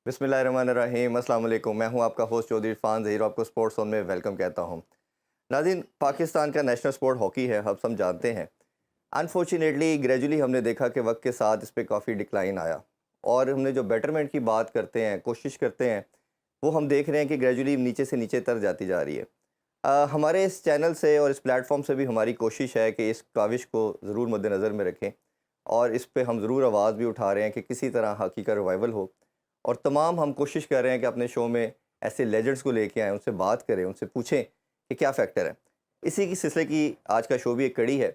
बिस्मिल्लाहिर्रहमानिर्रहीम, अस्सलाम वालेकुम। मैं हूं आपका होस्ट चौधरी इरफान ज़हीर, आपको स्पोर्ट्स जोन में वेलकम कहता हूं। नाज़रीन, पाकिस्तान का नेशनल स्पोर्ट हॉकी है, हम जानते हैं। अनफॉर्चुनेटली ग्रेजुअली हमने देखा कि वक्त के साथ इस पर काफ़ी डिक्लाइन आया, और हमने जो बेटरमेंट की बात करते हैं, कोशिश करते हैं, वो हम देख रहे हैं कि ग्रेजुअली नीचे से नीचे तर जाती जा रही है। हमारे इस चैनल से और इस प्लेटफॉर्म से भी हमारी कोशिश है कि इस काविश को ज़रूर मद्देनज़र में रखें, और इस पे हम ज़रूर आवाज़ भी उठा रहे हैं कि किसी तरह हॉकी का रिवाइवल हो। और तमाम हम कोशिश कर रहे हैं कि अपने शो में ऐसे लेजेंड्स को लेके आएँ, उनसे बात करें, उनसे पूछें कि क्या फ़ैक्टर है। इसी की सिलसिले की आज का शो भी एक कड़ी है।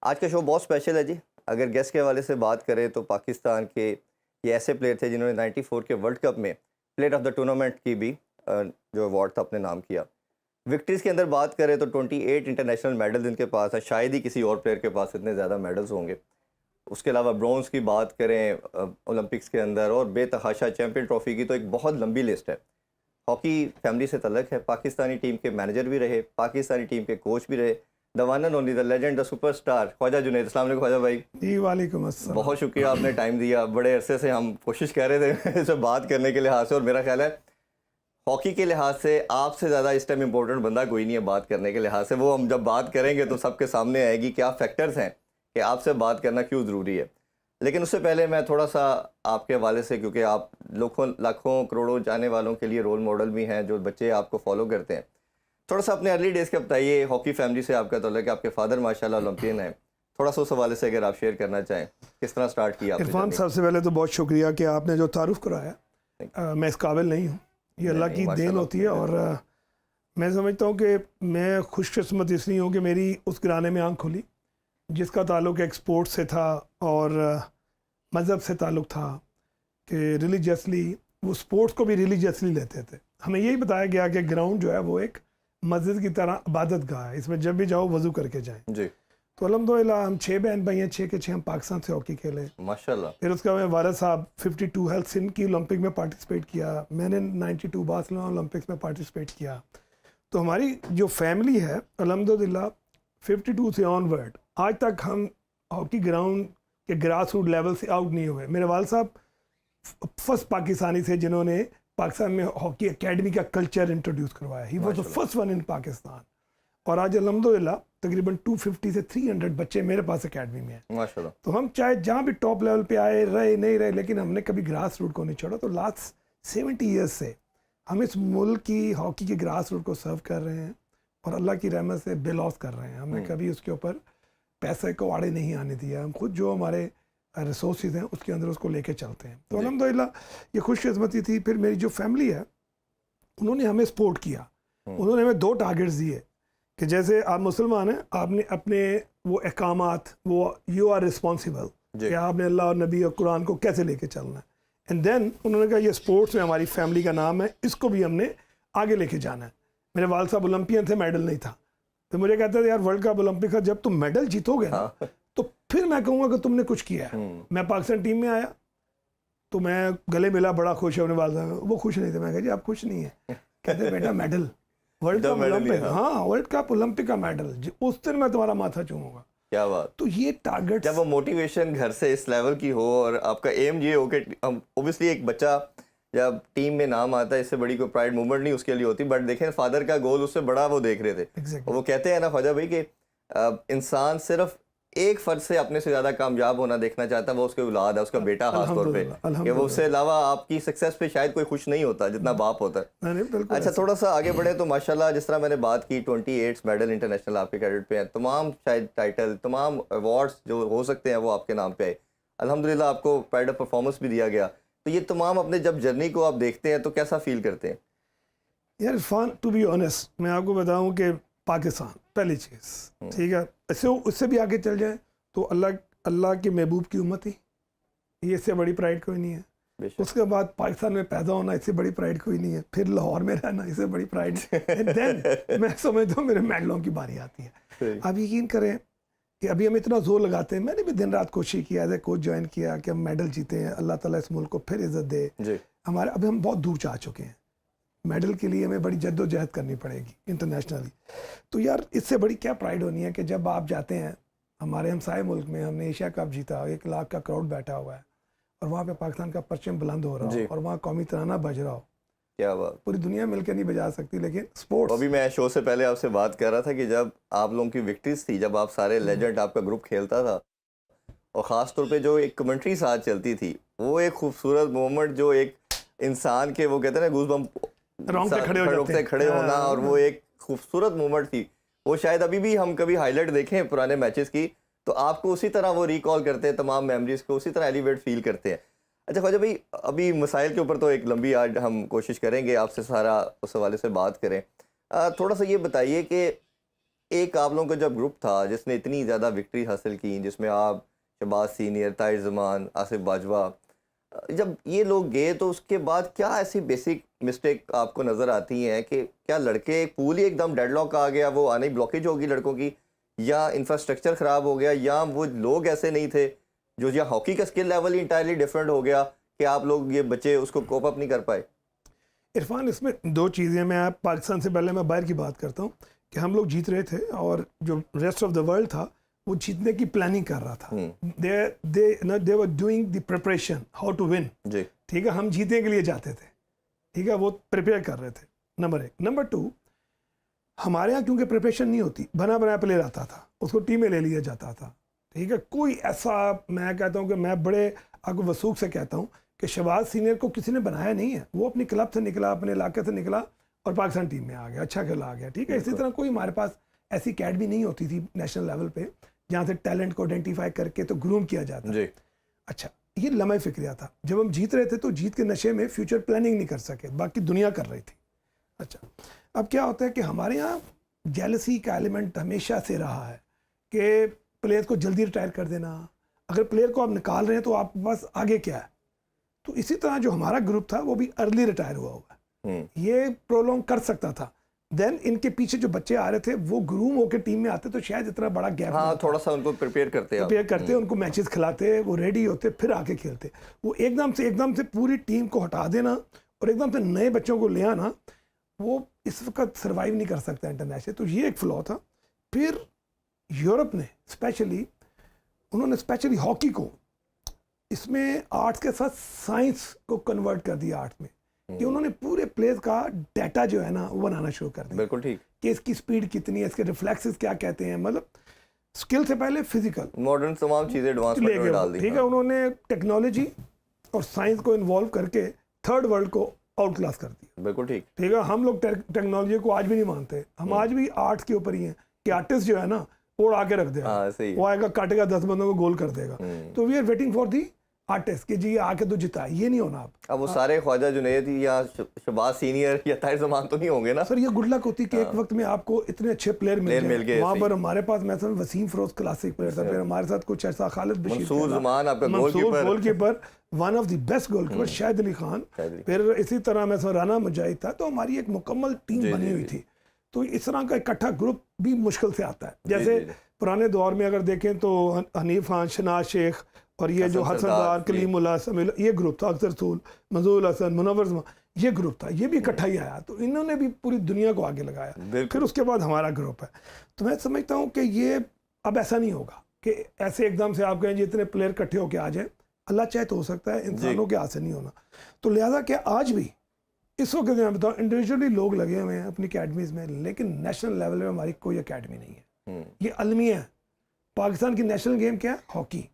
आज का शो बहुत स्पेशल है जी। अगर गेस्ट के हवाले से बात करें तो पाकिस्तान के ये ऐसे प्लेयर थे जिन्होंने 94 के वर्ल्ड कप में प्लेयर ऑफ द टूर्नामेंट की भी जो अवार्ड था अपने नाम किया। विक्ट्रीज़ के अंदर बात करें तो 28 इंटरनेशनल मेडल इनके पास है, शायद ही किसी और प्लेयर के पास इतने ज़्यादा मेडल्स होंगे। उसके अलावा ब्रॉन्ज़ की बात करें ओलंपिक्स के अंदर, और बेतहाशा चैम्पियन ट्रॉफ़ी की तो एक बहुत लंबी लिस्ट है। हॉकी फैमिली से तल्लक है, पाकिस्तानी टीम के मैनेजर भी रहे, पाकिस्तानी टीम के कोच भी रहे, the one and only, the legend, the superstar Khawaja Junaid. अस्सलाम वालेकुम ख्वाजा भाई। जी वालेकुम अस्सलाम। बहुत शुक्रिया, आपने टाइम दिया। बड़े अरसे से हम कोशिश कर रहे थे इससे बात करने के लिहाज से, और मेरा ख्याल है हॉकी के लिहाज से आपसे ज़्यादा इस टाइम इम्पोर्टेंट बंदा कोई नहीं है बात करने के लिहाज से। वो हम जब बात करेंगे तो सबके सामने आएगी क्या फैक्टर्स हैं कि आपसे बात करना क्यों ज़रूरी है। लेकिन उससे पहले मैं थोड़ा सा आपके हवाले से, क्योंकि आप लाखों करोड़ों जाने वालों के लिए रोल मॉडल भी हैं, जो बच्चे आपको फॉलो करते हैं, थोड़ा सा अपने अर्ली डेज़ का बताइए। हॉकी फैमिली से आपका ताल्लुक है, आपके फादर माशाल्लाह ओलंपियन हैं, थोड़ा सा उस हवाले से अगर आप शेयर करना चाहें, किस तरह स्टार्ट किया आपने? इरफान साहब, से पहले तो बहुत शुक्रिया कि आपने जो तारुफ कराया। मैं इस काबिल नहीं हूँ, ये अल्लाह की देन होती है। और मैं समझता हूँ कि मैं खुशकिस्मत इसलिए हूँ कि मेरी उस घराने में आँख खुली जिसका ताल्लुक एक स्पोर्ट से था और मज़हब से ताल्लुक़ था, कि रिलीजियसली वो स्पोर्ट्स को भी रिलीजियसली लेते थे। हमें यही बताया गया कि ग्राउंड जो है वो एक मस्जिद की तरह इबादत गाह है, इसमें जब भी जाओ वज़ू करके जाएं जी। तो अल्हम्दुलिल्लाह हम 6 बहन भाई हैं, 6 के 6 हम पाकिस्तान से हॉकी खेले माशाल्लाह। फिर उसका मैं वालिद साहब 52 हेल्थ सिंध की ओलंपिक में पार्टिसिपेट किया, मैंने 92 बार्सिलोना ओलंपिक्स में पार्टिसिपेट किया। तो हमारी जो फैमिली है अल्हम्दुलिल्लाह 52 से ऑनवर्ड आज तक हम हॉकी ग्राउंड के ग्रास रूट लेवल से आउट नहीं हुए। मेरे वालिद साहब फर्स्ट पाकिस्तानी थे जिन्होंने पाकिस्तान में हॉकी एकेडमी का कल्चर इंट्रोड्यूस करवाया। He was the first one in Pakistan. और आज अल्हम्दुलिल्लाह तकरीबन 250 से 300 बच्चे मेरे पास एकेडमी में हैं माशाल्लाह। तो हम चाहे जहाँ भी टॉप लेवल पे आए रहे नहीं रहे, लेकिन हमने कभी ग्रास रूट को नहीं छोड़ा। तो लास्ट 70 ईयर्स से हम इस मुल्क की हॉकी के ग्रास रूट को सर्व कर रहे हैं, और अल्लाह की रहमत से बेलॉस कर रहे हैं। हमने कभी उसके ऊपर पैसे को आड़े नहीं आने दिया। हम खुद जो हमारे रिसोर्सेज हैं उसके अंदर उसको लेके चलते हैं। तो अल्हम्दुलिल्लाह ये खुशकिस्मती थी। फिर मेरी जो फैमिली है उन्होंने हमें सपोर्ट किया। उन्होंने हमें 2 टारगेट्स दिए कि जैसे आप मुसलमान हैं, आपने अपने वो अहकामात, वो यू आर रिस्पॉन्सिबल कि आपने अल्लाह और नबी और कुरान को कैसे लेके चलना है। एंड देन उन्होंने कहा ये स्पोर्ट्स में हमारी फैमिली का नाम है, इसको भी हमने आगे लेके जाना है। मेरे वालिद साहब ओलंपियन थे, मेडल नहीं था, तो मुझे कहते थे यार वर्ल्ड कप ओलंपिक का जब तुम मेडल जीतोगे ना तो फिर मैं कहूँगा कि तुमने कुछ किया है। मैं पाकिस्तान टीम में आया तो मैं गले मिला, बड़ा खुश है। अपने वालिद साहब वो खुश नहीं थे। मैं कहा जी आप खुश नहीं है। कहते बेटा मेडल वर्ल्ड कप ओलंपिक, हाँ वर्ल्ड कप ओलंपिक का मेडल, उस दिन मैं तुम्हारा माथा चूमूंगा। क्या बात। तो ये टारगेट, जब वो मोटिवेशन घर से इस लेवल की हो और आपका एम ये हो कि ओबियसली एक बच्चा जब टीम में नाम आता है, इससे बड़ी कोई प्राइड मूवमेंट नहीं उसके लिए होती, बट देखें फादर का गोल उससे बड़ा वो देख रहे थे। exactly. वो कहते हैं ना ख्वाजा भाई कि इंसान सिर्फ एक फर्द से अपने से ज़्यादा कामयाब होना देखना चाहता है, वो उसके औलाद है, उसका बेटा खास तौर पे, कि वो उससे अलावा आपकी सक्सेस पे शायद कोई खुश नहीं होता जितना बाप होता है। अच्छा, थोड़ा सा आगे बढ़े तो माशाल्लाह जिस तरह मैंने बात की 28 मेडल इंटरनेशनल आपके कैडेट पे हैं, तमाम शायद टाइटल, तमाम अवार्ड्स जो हो सकते हैं वो आपके नाम पे आए। अल्हम्दुलिल्लाह आपको प्राइड ऑफ परफॉर्मेंस भी दिया गया। तो ये तमाम अपने जब जर्नी को आप देखते हैं तो कैसा फील करते हैं? यार इरफान, टू बी ऑनेस्ट मैं आपको बताऊं कि पाकिस्तान पहली चीज़, ठीक है, ऐसे उससे भी आगे चल जाए तो अल्लाह के महबूब की उम्मत ही, ये इससे बड़ी प्राइड कोई नहीं है। उसके बाद पाकिस्तान में पैदा होना, इससे बड़ी प्राइड कोई नहीं है। फिर लाहौर में रहना, इससे बड़ी प्राइड। देन मैं समझता हूँ मेरे मेडलों की बारी आती है। आप यकीन करें कि अभी हम इतना जोर लगाते हैं, मैंने भी दिन रात कोशिश किया, एज ए कोच ज्वाइन किया कि हम मेडल जीते हैं, अल्लाह ताला इस मुल्क को फिर इज़्ज़त दे। हमारे अभी हम बहुत दूर जा चुके हैं, मेडल के लिए हमें बड़ी जद्दोजहद करनी पड़ेगी इंटरनेशनली। तो यार इससे बड़ी क्या प्राइड होनी है कि जब आप जाते हैं, हमारे हमसाए मुल्क में हमने एशिया कप जीता, 1 लाख का क्राउड बैठा हुआ है, और वहाँ पे पाकिस्तान का परचम बुलंद हो रहा हो और वहाँ कौमी तराना बज रहा हो, क्या बात, पूरी दुनिया मिलकर नहीं बजा सकती। लेकिन स्पोर्ट्स, अभी मैं शो से पहले आपसे बात कर रहा था कि जब आप लोगों की विक्ट्रीज थी, जब आप सारे लेजेंड आपका ग्रुप खेलता था, और ख़ास तौर पे जो एक कमेंट्री साथ चलती थी, वो एक खूबसूरत मोमेंट जो एक इंसान के, वो कहते हैं ना, गूज़बम्प रोंगटे खड़े होना, और वो एक खूबसूरत मोमेंट थी। वो शायद अभी भी हम कभी हाईलाइट देखें पुराने मैचेस की, तो आपको उसी तरह वो रिकॉल करते हैं, तमाम मेमोरीज को उसी तरह एलिवेट फील करते हैं। अच्छा ख्वाजा भाई, अभी मसाइल के ऊपर तो एक लंबी आज हम कोशिश करेंगे आपसे सारा उस हवाले से बात करें। थोड़ा सा ये बताइए कि एक आप लोगों का जब ग्रुप था जिसने इतनी ज़्यादा विक्ट्री हासिल की, जिसमें आप, शहबाज सीनियर, ताहिर ज़मान, आसिफ बाजवा, जब ये लोग गए तो उसके बाद क्या ऐसी बेसिक मिस्टेक आपको नज़र आती हैं कि क्या लड़के पूल ही एकदम डेडलॉक आ गया, वो आने ब्लॉकेज होगी लड़कों की, या इंफ्रास्ट्रक्चर ख़राब हो गया, या वो लोग ऐसे नहीं थे, जो या हॉकी का स्किल लेवल ही इंटायरली डिफरेंट हो गया कि आप लोग ये बच्चे उसको कोप अप नहीं कर पाए? इरफान, इसमें दो चीज़ें, मैं पाकिस्तान से पहले मैं बाहर की बात करता हूँ कि हम लोग जीत रहे थे और जो रेस्ट ऑफ द वर्ल्ड था वो जीतने की प्लानिंग कर रहा था। They were doing the preparation how to win जी, ठीक है, हम जीतने के लिए जाते थे, ठीक है, वो प्रिपेयर कर रहे थे, नंबर एक। नंबर टू, हमारे यहाँ क्योंकि प्रिपरेशन नहीं होती, बना बनाया प्लेयर आता था, उसको टीम में ले लिया जाता था, ठीक है। कोई ऐसा, मैं कहता हूँ कि मैं बड़े आपको वसूख से कहता हूँ कि शहबाज सीनियर को किसी ने बनाया नहीं है, वो अपनी क्लब से निकला, अपने इलाके से निकला और पाकिस्तान टीम में आ गया, अच्छा खेला आ गया, ठीक है। इसी तरह कोई हमारे पास ऐसी अकेडमी नहीं होती थी नेशनल लेवल पे जहाँ से टैलेंट को आइडेंटिफाई करके तो ग्रूम किया जाता जी। अच्छा, ये लम्हा फिक्रिया था। जब हम जीत रहे थे तो जीत के नशे में फ्यूचर प्लानिंग नहीं कर सके, बाकी दुनिया कर रही थी। अच्छा, अब क्या होता है कि हमारे यहाँ जेलसी का एलिमेंट हमेशा से रहा है कि प्लेयर को जल्दी रिटायर कर देना, अगर प्लेयर को आप निकाल रहे हैं तो आपके पास आगे क्या है। तो इसी तरह जो हमारा ग्रुप था वो भी अर्ली रिटायर हुआ हुआ है, ये प्रोलॉन्ग कर सकता था। देन इनके पीछे जो बच्चे आ रहे थे वो ग्रूम होकर टीम में आते तो शायद इतना बड़ा गैप, हाँ, थोड़ा सा उनको प्रिपेयर करते, उनको मैचेस खिलाते, वो रेडी होते, फिर आके खेलते। वो एकदम से पूरी टीम को हटा देना और एकदम से नए बच्चों को ले आना, वो इस वक्त सर्वाइव नहीं कर सकता इंटरनेशनल। तो ये एक फ्लॉ था। फिर यूरोप ने उन्होंने स्पेशली हॉकी को इसमें आर्ट्स के साथ साइंस को कन्वर्ट कर दिया आर्ट में, कि उन्होंने पूरे प्लेयर्स का डाटा जो है ना वो बनाना शुरू कर दिया। बिल्कुल ठीक, कि इसकी स्पीड कितनी है, इसके रिफ्लेक्सेस क्या कहते हैं, मतलब स्किल से पहले फिजिकल मॉडर्न तमाम चीजें एडवांसमेंट में डाल दी। ठीक है, उन्होंने टेक्नोलॉजी और साइंस को इन्वॉल्व करके थर्ड वर्ल्ड को आउट क्लास कर दिया। बिल्कुल ठीक, ठीक है। हम लोग टेक्नोलॉजी को आज भी नहीं मानते, हम आज भी आर्ट्स के ऊपर ही हैं कि आर्टिस्ट जो है ना वो आके रख देगा, वो आएगा काटेगा 10 बंदों को गोल कर देगा। तो we are waiting for the artist कि जी आके तो जिता, ये नहीं होना। अब वो सारे ख्वाजा जुनैद या शहबाज सीनियर या ताहिर ज़मान तो नहीं होंगे ना सर। ये गुड लक होती कि एक वक्त में आपको इतने अच्छे प्लेयर मिल गए। वहाँ पर हमारे पास मैं वसीम फरोज क्लासिक प्लेयर था, फिर हमारे साथ कुछ ऐसा Khalid Bashir, goalkeeper, one of the best goalkeeper Shahid Ali Khan, फिर इसी तरह मैं राना मुजाहिद था। तो हमारी एक मुकम्मल टीम बनी हुई थी। तो इस तरह का इकट्ठा ग्रुप भी मुश्किल से आता है। जैसे पुराने दौर में अगर देखें तो हनीफ खान, शनाज शेख और ये जो हसनदार, कलीमुल्लाह, समील, ये ग्रुप था, अख्तर रसूल, मंजूर हसन, मुनव्वर ज़मान, ये ग्रुप था, ये भी इकट्ठा ही आया। तो इन्होंने भी पूरी दुनिया को आगे लगाया। फिर उसके बाद हमारा ग्रुप है। तो मैं समझता हूँ कि ये अब ऐसा नहीं होगा कि ऐसे एकदम से आप कहें जी इतने प्लेयर इकट्ठे होकर आ जाए। अल्लाह चाहे तो हो सकता है, इंसानों के हाथ से नहीं होना। तो लिहाजा कि आज भी इस वक्त मैं बताऊँ इंडिविजुअली लोग लगे हुए हैं अपनी अकेडमीज़ में, लेकिन नेशनल लेवल में हमारी कोई अकेडमी नहीं है। ये अलमिया है। पाकिस्तान की नेशनल गेम क्या है? हॉकी।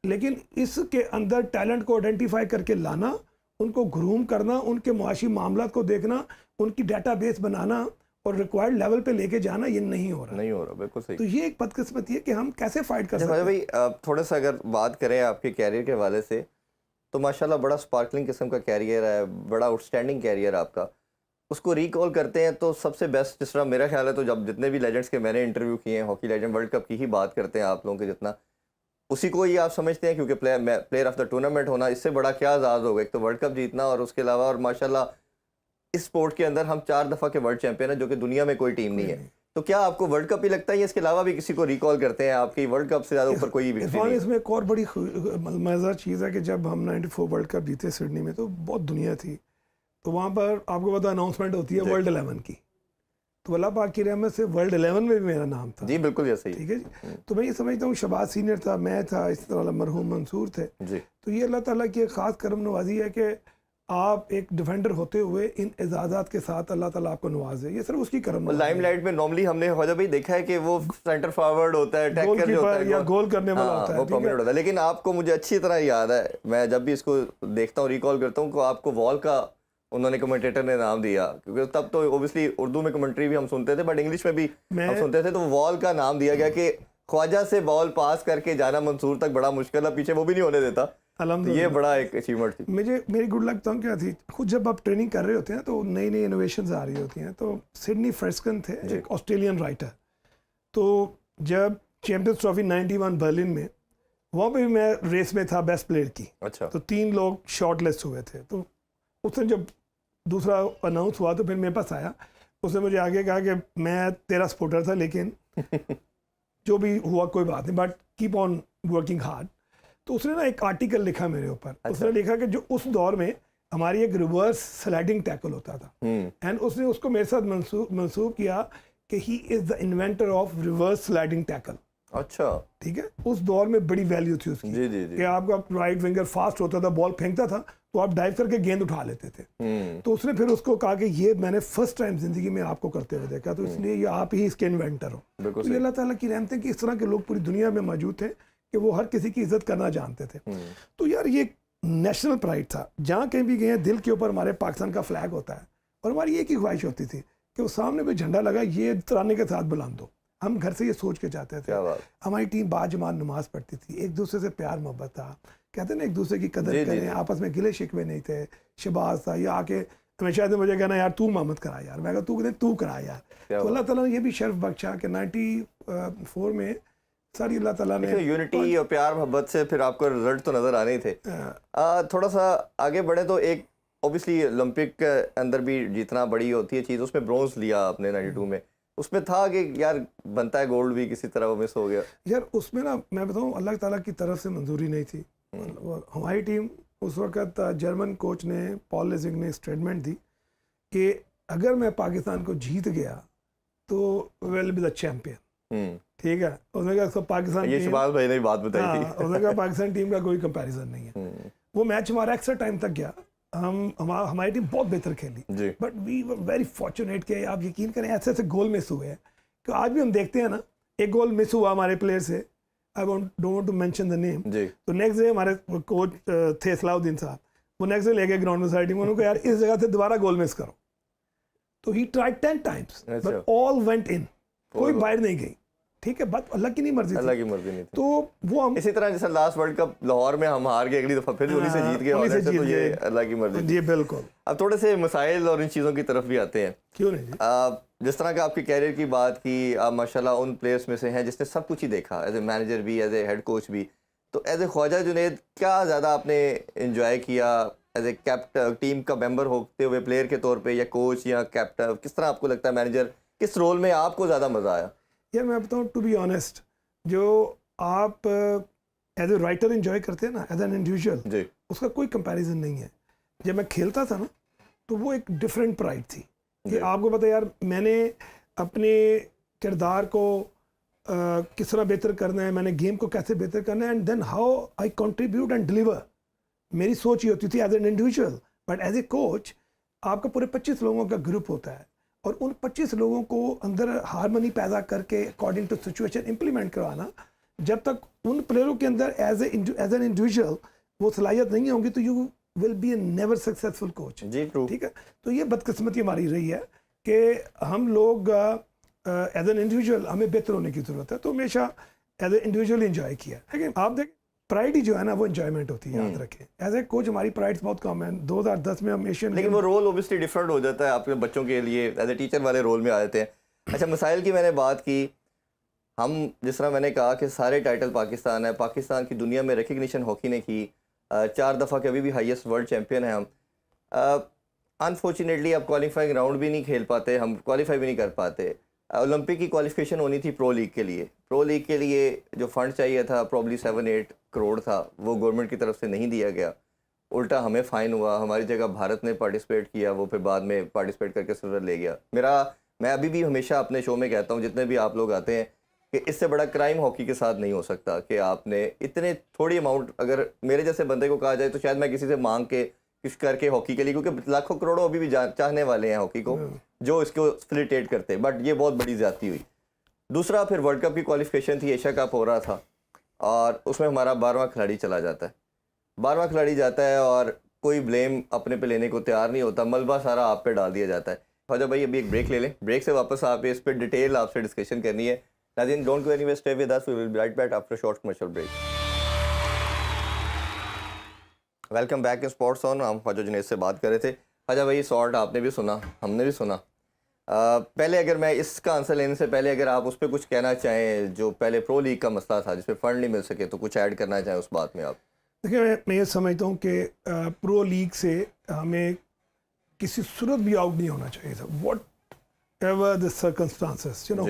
लेकिन इसके अंदर टैलेंट को आइडेंटिफाई करके लाना, उनको ग्रूम करना, उनके मुआशी मामलात को देखना, उनकी डेटाबेस बनाना और रिक्वायर्ड लेवल पे लेके जाना, ये नहीं हो रहा। बिल्कुल सही। तो ये एक बदकिस्मती है कि हम कैसे फाइट कर सकते हैं। भाई थोड़ा सा अगर बात करें आपके कैरियर के हवाले से, तो माशाल्लाह बड़ा स्पार्कलिंग किस्म का कैरियर है, बड़ा आउटस्टैंडिंग कैरियर आपका। उसको रिकॉल करते हैं तो सबसे बेस्ट, जिस तरह मेरा ख्याल है, तो जब जितने भी लेजेंड्स के मैंने इंटरव्यू किए हैं, हॉकी लेजेंड वर्ल्ड कप की ही बात करते हैं आप लोगों के जितना, उसी को ही आप समझते हैं, क्योंकि प्लेयर ऑफ द टूर्नामेंट होना, इससे बड़ा क्या आज़ाद होगा। एक तो वर्ल्ड कप जीतना और उसके अलावा, और माशाल्लाह इस स्पोर्ट के अंदर हम 4 दफ़ा के वर्ल्ड चैंपियन हैं, जो कि दुनिया में कोई टीम नहीं है। तो क्या आपको वर्ल्ड कप ही लगता है या इसके अलावा भी किसी को रिकॉल करते हैं आपकी वर्ल्ड कप से ज़्यादा ऊपर कोई भी? इसमें एक और बड़ी मज़ेदार चीज़ है कि जब हम 94 वर्ल्ड कप जीते सिडनी में, तो बहुत दुनिया थी। तो वहाँ पर आपको पता अनाउंसमेंट होती है वर्ल्ड 11 की। तो अल्लाह पाक की रहमत से वर्ल्ड 11 में भी मेरा नाम था। जी बिल्कुल ऐसे ही। ठीक है जी। तो मैं ये समझता हूँ शहबाज सीनियर था, मैं था, इस तरह मरहूम मंसूर थे। जी तो ये अल्लाह ताला की एक ख़ास करम नवाजी है कि आप एक डिफेंडर होते हुए इन एजाज़ात के साथ अल्लाह ताला आपको नवाजे, ये सिर्फ उसकी करम नवाजी है। लाइमलाइट में नॉर्मली हमने ख्वाजा भाई देखा है कि वो सेंटर फॉरवर्ड होता है, टैकल जो होता है, या गोल करने वाला होता है, वो ठीक प्रोमिनेंट है। होता है। लेकिन आपको मुझे अच्छी तरह याद है, मैं जब भी इसको देखता हूँ, रिकॉल करता हूँ, को आपको वॉल का उन्होंने कमेंटेटर ने नाम दिया, क्योंकि तब तो ओबियसली उर्दू में कमेंट्री भी हम सुनते थे, बट इंग्लिश में भी हम सुनते थे, तो वॉल का नाम दिया गया कि ख्वाजा से बॉल पास करके जाना मंसूर तक बड़ा मुश्किल है, पीछे वो भी नहीं होने देता। तो ये बड़ा एक अचीवमेंट थी। मेरी गुड लक तो क्या थी, खुद जब आप ट्रेनिंग कर रहे होते हैं तो नई नई इनोवेशंस आ रही होती हैं। तो सिडनी फ्रेस्कन थे एक ऑस्ट्रेलियन राइटर, तो जब चैंपियंस ट्रॉफी 91 बर्लिन में, वहाँ पे भी मैं रेस में था बेस्ट प्लेयर की। अच्छा। तो 3 लोग शॉर्ट लिस्ट हुए थे। तो उसने जब दूसरा अनाउंस हुआ तो फिर मेरे पास आया, उसने मुझे आगे कहा कि मैं तेरा सपोर्टर था, लेकिन जो भी हुआ कोई बात नहीं, but keep on working hard. तो उसने ना एक आर्टिकल लिखा मेरे ऊपर। अच्छा। उसने लिखा कि जो उस दौर में हमारी एक रिवर्स स्लाइडिंग टैकल होता था, एंड उसने उसको मेरे साथ मंसूब किया कि he is the inventor of reverse sliding tackle. अच्छा। ठीक है, उस दौर में बड़ी वैल्यू थी उसकी। जी जी जी। कि आपका राइट विंगर फास्ट होता था, बॉल फेंकता था तो आप डाइव करके गेंद उठा लेते थे। तो उसने फिर उसको कहा कि ये मैंने फर्स्ट टाइम जिंदगी में आपको करते हुए देखा, तो इसलिए ये आप ही इसके इन्वेंटर हो। तो ये अल्लाह ताला की रहमत है कि इस तरह के लोग पूरी दुनिया में मौजूद थे कि वो हर किसी की इज्जत करना जानते थे। तो यार ये नेशनल प्राइड था, जहाँ कहीं भी गए दिल के ऊपर हमारे पाकिस्तान का फ्लैग होता है, और हमारी एक ही ख्वाहिश होती थी कि वो सामने भी झंडा लगा, ये तराने के साथ बुलंद दो। हम घर से ये सोच के जाते थे। हमारी टीम बाजमात नमाज पढ़ती थी, एक दूसरे से प्यार मोहब्बत था, कहते हैं ना एक दूसरे की कदर करें, आपस में गिले शिकवे नहीं थे। शहबाज था, या आके हमेशा से मुझे कहना यार तू मोहम्मद करा यार, मैं कहा तू करा यार। तो अल्लाह ताला ने ये भी शर्फ बख्शा कि 94 में सारी अल्लाह ताला ने यूनिटी और प्यार मोहब्बत से फिर आपको रिजल्ट तो नजर आने ही थे। थोड़ा सा आगे बढ़े तो एक ऑब्वियसली ओलंपिक के अंदर भी जितना बड़ी होती है चीज़, उसमें ब्रॉन्ज लिया आपने 92 में, उसमें था कि यार बनता है गोल्ड भी, किसी तरह वो मिस हो गया। यार उसमें ना मैं बताऊं, अल्लाह ताला की तरफ से मंजूरी नहीं थी। हमारी टीम उस वक्त जर्मन कोच ने, पॉल लेजिंग ने स्टेटमेंट दी कि अगर मैं पाकिस्तान को जीत गया तो विल बी द चैंपियन। ठीक है, उसने कहा पाकिस्तान, ये शहबाज भाई ने बात बताई थी। उसने कहा पाकिस्तान टीम का कोई कंपैरिजन नहीं है। वो मैच हमारा एक्स्ट्रा टाइम तक गया, हमारी टीम बहुत बेहतर खेली, but we were very fortunate कि आप यकीन करें ऐसे ऐसे गोल मिस हुए हैं कि आज भी हम देखते हैं ना, एक गोल मिस हुआ हमारे प्लेयर से, I don't want to mention the name. तो नेक्स्ट डे हमारे कोच थे सलाउद्दीन साहब, वो नेक्स्ट डे ले गए ग्राउंड में सारी टीम, उन्होंने कहा यार इस जगह से दोबारा गोल मिस करो। तो he tried 10 times but all went in, कोई बाहर नहीं गई। ठीक है, बात अल्लाह की नहीं मर्जी, अल्लाह की मर्जी नहीं थी। तो वो हम इसी तरह जैसे लास्ट वर्ल्ड कप लाहौर में हम हार गए, अगली दफा फिर उन्हीं से जीत गए, तो ये अल्लाह की मर्जी थी। जी बिल्कुल। अब थोड़े से मसाइल और इन चीज़ों की तरफ भी आते हैं। क्यों नहीं जी? जिस तरह का आपके कैरियर की बात की, आप माशाल्लाह उन प्लेयर्स में से हैं जिसने सब कुछ ही देखा, एज ए मैनेजर भी, एज ए हेड कोच भी। तो एज ए ख्वाजा जुनैद क्या ज़्यादा आपने इंजॉय किया एज ए कैप्टन, टीम का मेंबर होते हुए, प्लेयर के तौर पे, या कोच या कैप्टन? किस तरह आपको लगता है मैनेजर, किस रोल में आपको ज़्यादा मज़ा आया? यार मैं बताऊँ, टू बी ऑनेस्ट, जो आप एज ए राइटर इंजॉय करते हैं ना, एज एन इंडिविजुअल, उसका कोई कंपैरिजन नहीं है। जब मैं खेलता था ना, तो वो एक डिफरेंट प्राइड थी कि आपको पता है यार मैंने अपने किरदार को किस तरह बेहतर करना है, मैंने गेम को कैसे बेहतर करना है, and then how I contribute and deliver. मेरी सोच ये होती थी as an individual, but as a coach आपका पूरे 25 लोगों का ग्रुप होता है, और उन 25 लोगों को अंदर हारमोनी पैदा करके अकॉर्डिंग टू सिचुएशन इम्प्लीमेंट करवाना। जब तक उन प्लेयरों के अंदर एज एन इंडिविजुअल वो सलाहियत नहीं होंगी तो you will be a never successful coach. जी ट्रू। ठीक है, तो ये बदकिस्मती हमारी रही है कि हम लोग एज एन इंडिविजुअल हमें बेहतर होने की ज़रूरत है, तो हमेशा एज ए इंडिविजुअल इंजॉय किया। लेकिन आप देखें, प्राइड ही जो है ना वो एंजॉयमेंट होती है, याद रखें। एज ए कोच हमारी प्राइड्स बहुत कम है। 2010 में हम एशियन, लेकिन वो रोल ओबियसली डिफरेंट हो जाता है आपके बच्चों के लिए, एज ए टीचर वाले रोल में आ जाते हैं। अच्छा, मसाइल की मैंने बात की, हम जिस तरह मैंने कहा कि सारे टाइटल पाकिस्तान है, पाकिस्तान की दुनिया में रिकग्निशन हॉकी ने की, 4 दफ़ा के अभी भी हाईएस्ट वर्ल्ड चैम्पियन हैं हम। अनफॉर्चुनेटली अब क्वालिफाइंग राउंड भी नहीं खेल पाते, हम क्वालिफाई भी नहीं कर पाते। ओलंपिक की क्वालिफिकेशन होनी थी प्रो लीग के लिए, प्रो लीग के लिए जो फंड चाहिए था प्रॉब्ली 7-8 करोड़ था, वो गवर्नमेंट की तरफ से नहीं दिया गया, उल्टा हमें फ़ाइन हुआ। हमारी जगह भारत ने पार्टिसिपेट किया, वो फिर बाद में पार्टिसिपेट करके सिल्वर ले गया। मेरा मैं अभी भी हमेशा अपने शो में कहता हूँ, जितने भी आप लोग आते हैं, कि इससे बड़ा क्राइम हॉकी के साथ नहीं हो सकता कि आपने इतने थोड़ी अमाउंट, अगर मेरे जैसे बंदे को कहा जाए तो शायद मैं किसी से मांग के कुछ करके हॉकी के लिए, क्योंकि लाखों करोड़ों अभी भी चाहने वाले हैं हॉकी को जो इसको फैसिलिटेट करते हैं, बट ये बहुत बड़ी ज्यादती हुई। दूसरा, फिर वर्ल्ड कप की क्वालिफिकेशन थी, एशिया कप हो रहा था और उसमें हमारा 12वां खिलाड़ी चला जाता है, 12वां खिलाड़ी जाता है और कोई ब्लेम अपने पे लेने को तैयार नहीं होता, मलबा सारा आप पे डाल दिया जाता है। ख्वाजा भाई अभी एक ब्रेक ले लें, ब्रेक से वापस आप इस पर डिटेल आपसे डिस्कशन करनी है। नाज़रीन, don't go anywhere, stay with us, we will be right back after short commercial break. Welcome back in sports on. हम ख्वाजा जुनैद से बात कर रहे थे। ख्वाजा भाई, शॉर्ट आपने भी सुना, हमने भी सुना। पहले अगर मैं इसका आंसर लेने से पहले अगर आप उस पर कुछ कहना चाहें, जो पहले प्रो लीग का मसला था जिसमें फ़ंड नहीं मिल सके, तो कुछ ऐड करना चाहें उस बात में आप। देखिए, मैं ये समझता हूँ कि प्रो लीग से हमें किसी सूरत भी आउट नहीं होना चाहिए था, what ever the circumstances, you know.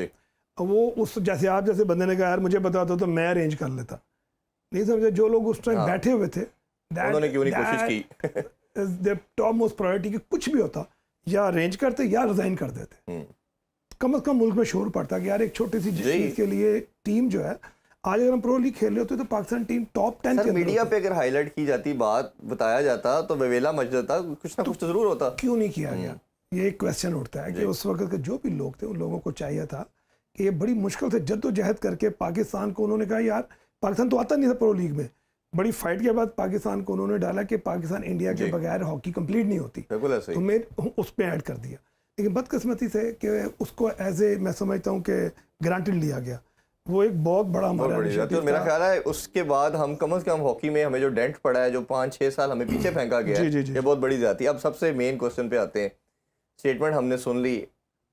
वो उस जैसे आप जैसे बंदे ने कहा यार मुझे पता होता तो मैं अरेंज कर लेता, नहीं समझे। जो लोग उस टाइम बैठे हुए थे, उन्होंने क्यों नहीं कोशिश की? टॉप मोस्ट प्रायोरिटी कि कुछ भी होता या अरेंज करते या रिजाइन कर देते। कम से कम मुल्क में शोर पड़ता कि यार एक छोटी सी चीज के लिए टीम जो है, आज अगर हम प्रो लीग खेल रहे होते तो Pakistan team top 10 sir, media पे अगर हाईलाइट की जाती, बात बताया जाता तो वेवेला मच जाता, कुछ ना कुछ तो जरूर होता। क्यों नहीं किया गया, ये एक क्वेश्चन उठता है कि उस वक्त के जो भी लोग थे उन लोगों को चाहिए था कि ये बड़ी मुश्किल से जद्दोजहद करके पाकिस्तान को, उन्होंने कहा यार पाकिस्तान तो आता नहीं था प्रो लीग में, बड़ी फाइट के बाद पाकिस्तान को उन्होंने डाला कि पाकिस्तान इंडिया के बगैर हॉकी कंप्लीट नहीं होती, तो मैं उस पर ऐड कर दिया। लेकिन बदकिस्मती से कि उसको एज ए मैं समझता हूँ कि ग्रांटेड लिया गया। वो एक बहुत बड़ा हमारा तो मेरा ख्याल है उसके बाद हम कम से कम हॉकी में हमें जो डेंट पड़ा है, जो 5-6 साल हमें पीछे फेंका गया है, ये बहुत बड़ी जाती है। अब सबसे मेन क्वेश्चन पे आते हैं। स्टेटमेंट हमने सुन ली,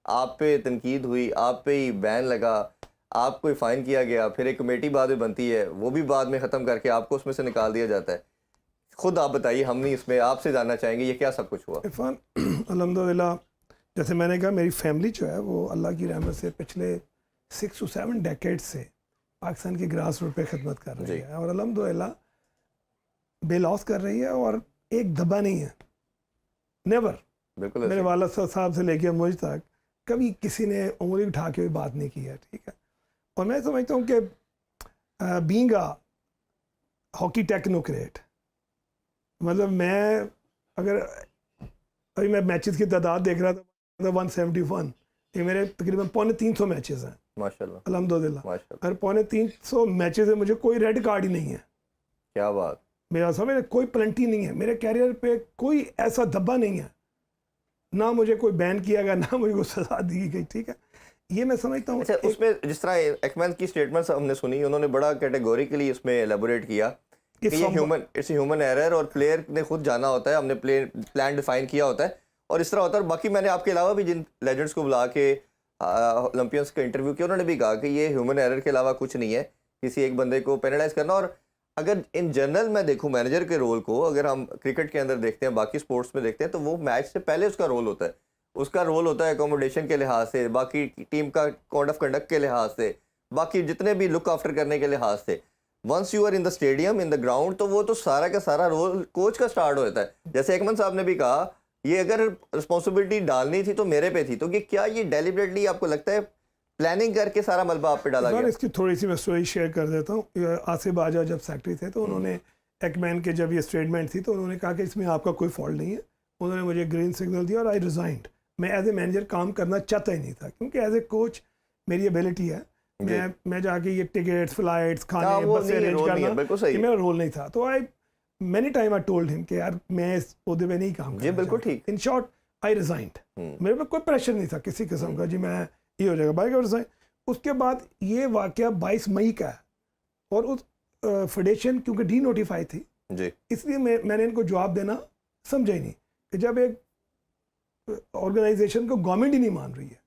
आप पे तनकीद हुई, आप पे ही बैन लगा, आपको ही फाइन किया गया, फिर एक कमेटी बाद में बनती है, वो भी बाद में ख़त्म करके आपको उसमें से निकाल दिया जाता है। खुद आप बताइए, हम नहीं इसमें आपसे जानना चाहेंगे ये क्या सब कुछ हुआ। इरफान, अल्हम्दुलिल्लाह, जैसे मैंने कहा मेरी फैमिली जो है वो अल्लाह की रहमत से पिछले 6 to 7 डेकेड से पाकिस्तान की ग्रास रूट पे खिदमत कर रही है और अल्हम्दुलिल्लाह बेलॉस कर रही है और एक दबा नहीं है, नेवर। बिल्कुल, मेरे वालिद साहब से लेके मुझ तक कभी किसी ने उंगली उठा के बात नहीं की है, ठीक है। और मैं समझता हूँ कि बीइंग अ हॉकी टेक्नोक्रेट, मतलब मैं अगर अभी मैं मैचेस की तादाद देख रहा था 171, ये मेरे तकरीबन 350 मैचेस हैं माशाल्लाह, अल्हम्दुलिल्लाह। माशाल्लाह। और 350 मैचेस में मुझे कोई रेड कार्ड ही नहीं है। क्या बात। मेरा समझ, कोई पेनल्टी नहीं है, मेरे कैरियर पे कोई ऐसा धब्बा नहीं है, ना मुझे कोई बैन किया गया, ना मुझे कोई सजा दी गई, ठीक है। ये मैं समझता हूँ। अच्छा, उसमें जिस तरह एक्मैन की स्टेटमेंट्स हमने सुनी, उन्होंने बड़ा कैटेगोरिकली इसमें एलेबोरेट किया कि ये ह्यूमन एरर और प्लेयर ने खुद जाना होता है, हमने प्लान डिफाइन किया होता है और इस तरह होता है। बाकी मैंने आपके अलावा भी जिन लेजेंड्स को बुला के ओलंपियंस का इंटरव्यू किया, उन्होंने भी कहा कि ये ह्यूमन एरर के अलावा कुछ नहीं है, किसी एक बंदे को पेनलाइज करना। और अगर इन जनरल मैं देखूं मैनेजर के रोल को, अगर हम क्रिकेट के अंदर देखते हैं, बाकी स्पोर्ट्स में देखते हैं, तो वो मैच से पहले उसका रोल होता है। उसका रोल होता है अकोमोडेशन के लिहाज से, बाकी टीम का कोड ऑफ कंडक्ट के लिहाज से, बाकी जितने भी लुक आफ्टर करने के लिहाज से। Once you are in the stadium, in the ground, तो वो तो सारा का सारा रोल कोच का स्टार्ट होता है। जैसे एकमन साहब ने भी कहा, ये अगर रिस्पॉन्सिबिलिटी डालनी थी तो मेरे पे थी, तो कि क्या ये डेलिबरेटली आपको लगता है प्लानिंग करके सारा मलबा आप पे डाला गया? इसकी थोड़ी सी मैं स्टोरी शेयर कर देता हूँ। आसिफ आजा जब सेक्रेटरी थे तो उन्होंने एकमैन के जब ये स्टेटमेंट थी तो उन्होंने कहा कि इसमें आपका कोई फॉल्ट नहीं है। उन्होंने मुझे ग्रीन सिग्नल दिया और आई रिजाइंड। मैं एज ए मैनेजर काम करना चाहता ही नहीं था, क्योंकि एज ए कोच मेरी एबिलिटी है, मैं जाके ये टिकट्स, फ्लाइट्स, खाने, बसें अरेंज करना, ये मेरा रोल नहीं था। तो I many time I told him कि यार मैं इस ओहदे पे नहीं काम करना। बिल्कुल ठीक। In short I resigned. मेरे पे कोई प्रेशर नहीं था किसी किस्म का, जी मैं ये हो जाएगा, बाइक रिजाइन। उसके बाद ये वाकया 22 मई का है और उस फेडरेशन क्योंकि डी नोटिफाई थी जी, इसलिए मैंने इनको जवाब देना समझा ही नहीं कि जब एक ऑर्गेनाइजेशन को गवर्नमेंट ही नहीं मान रही है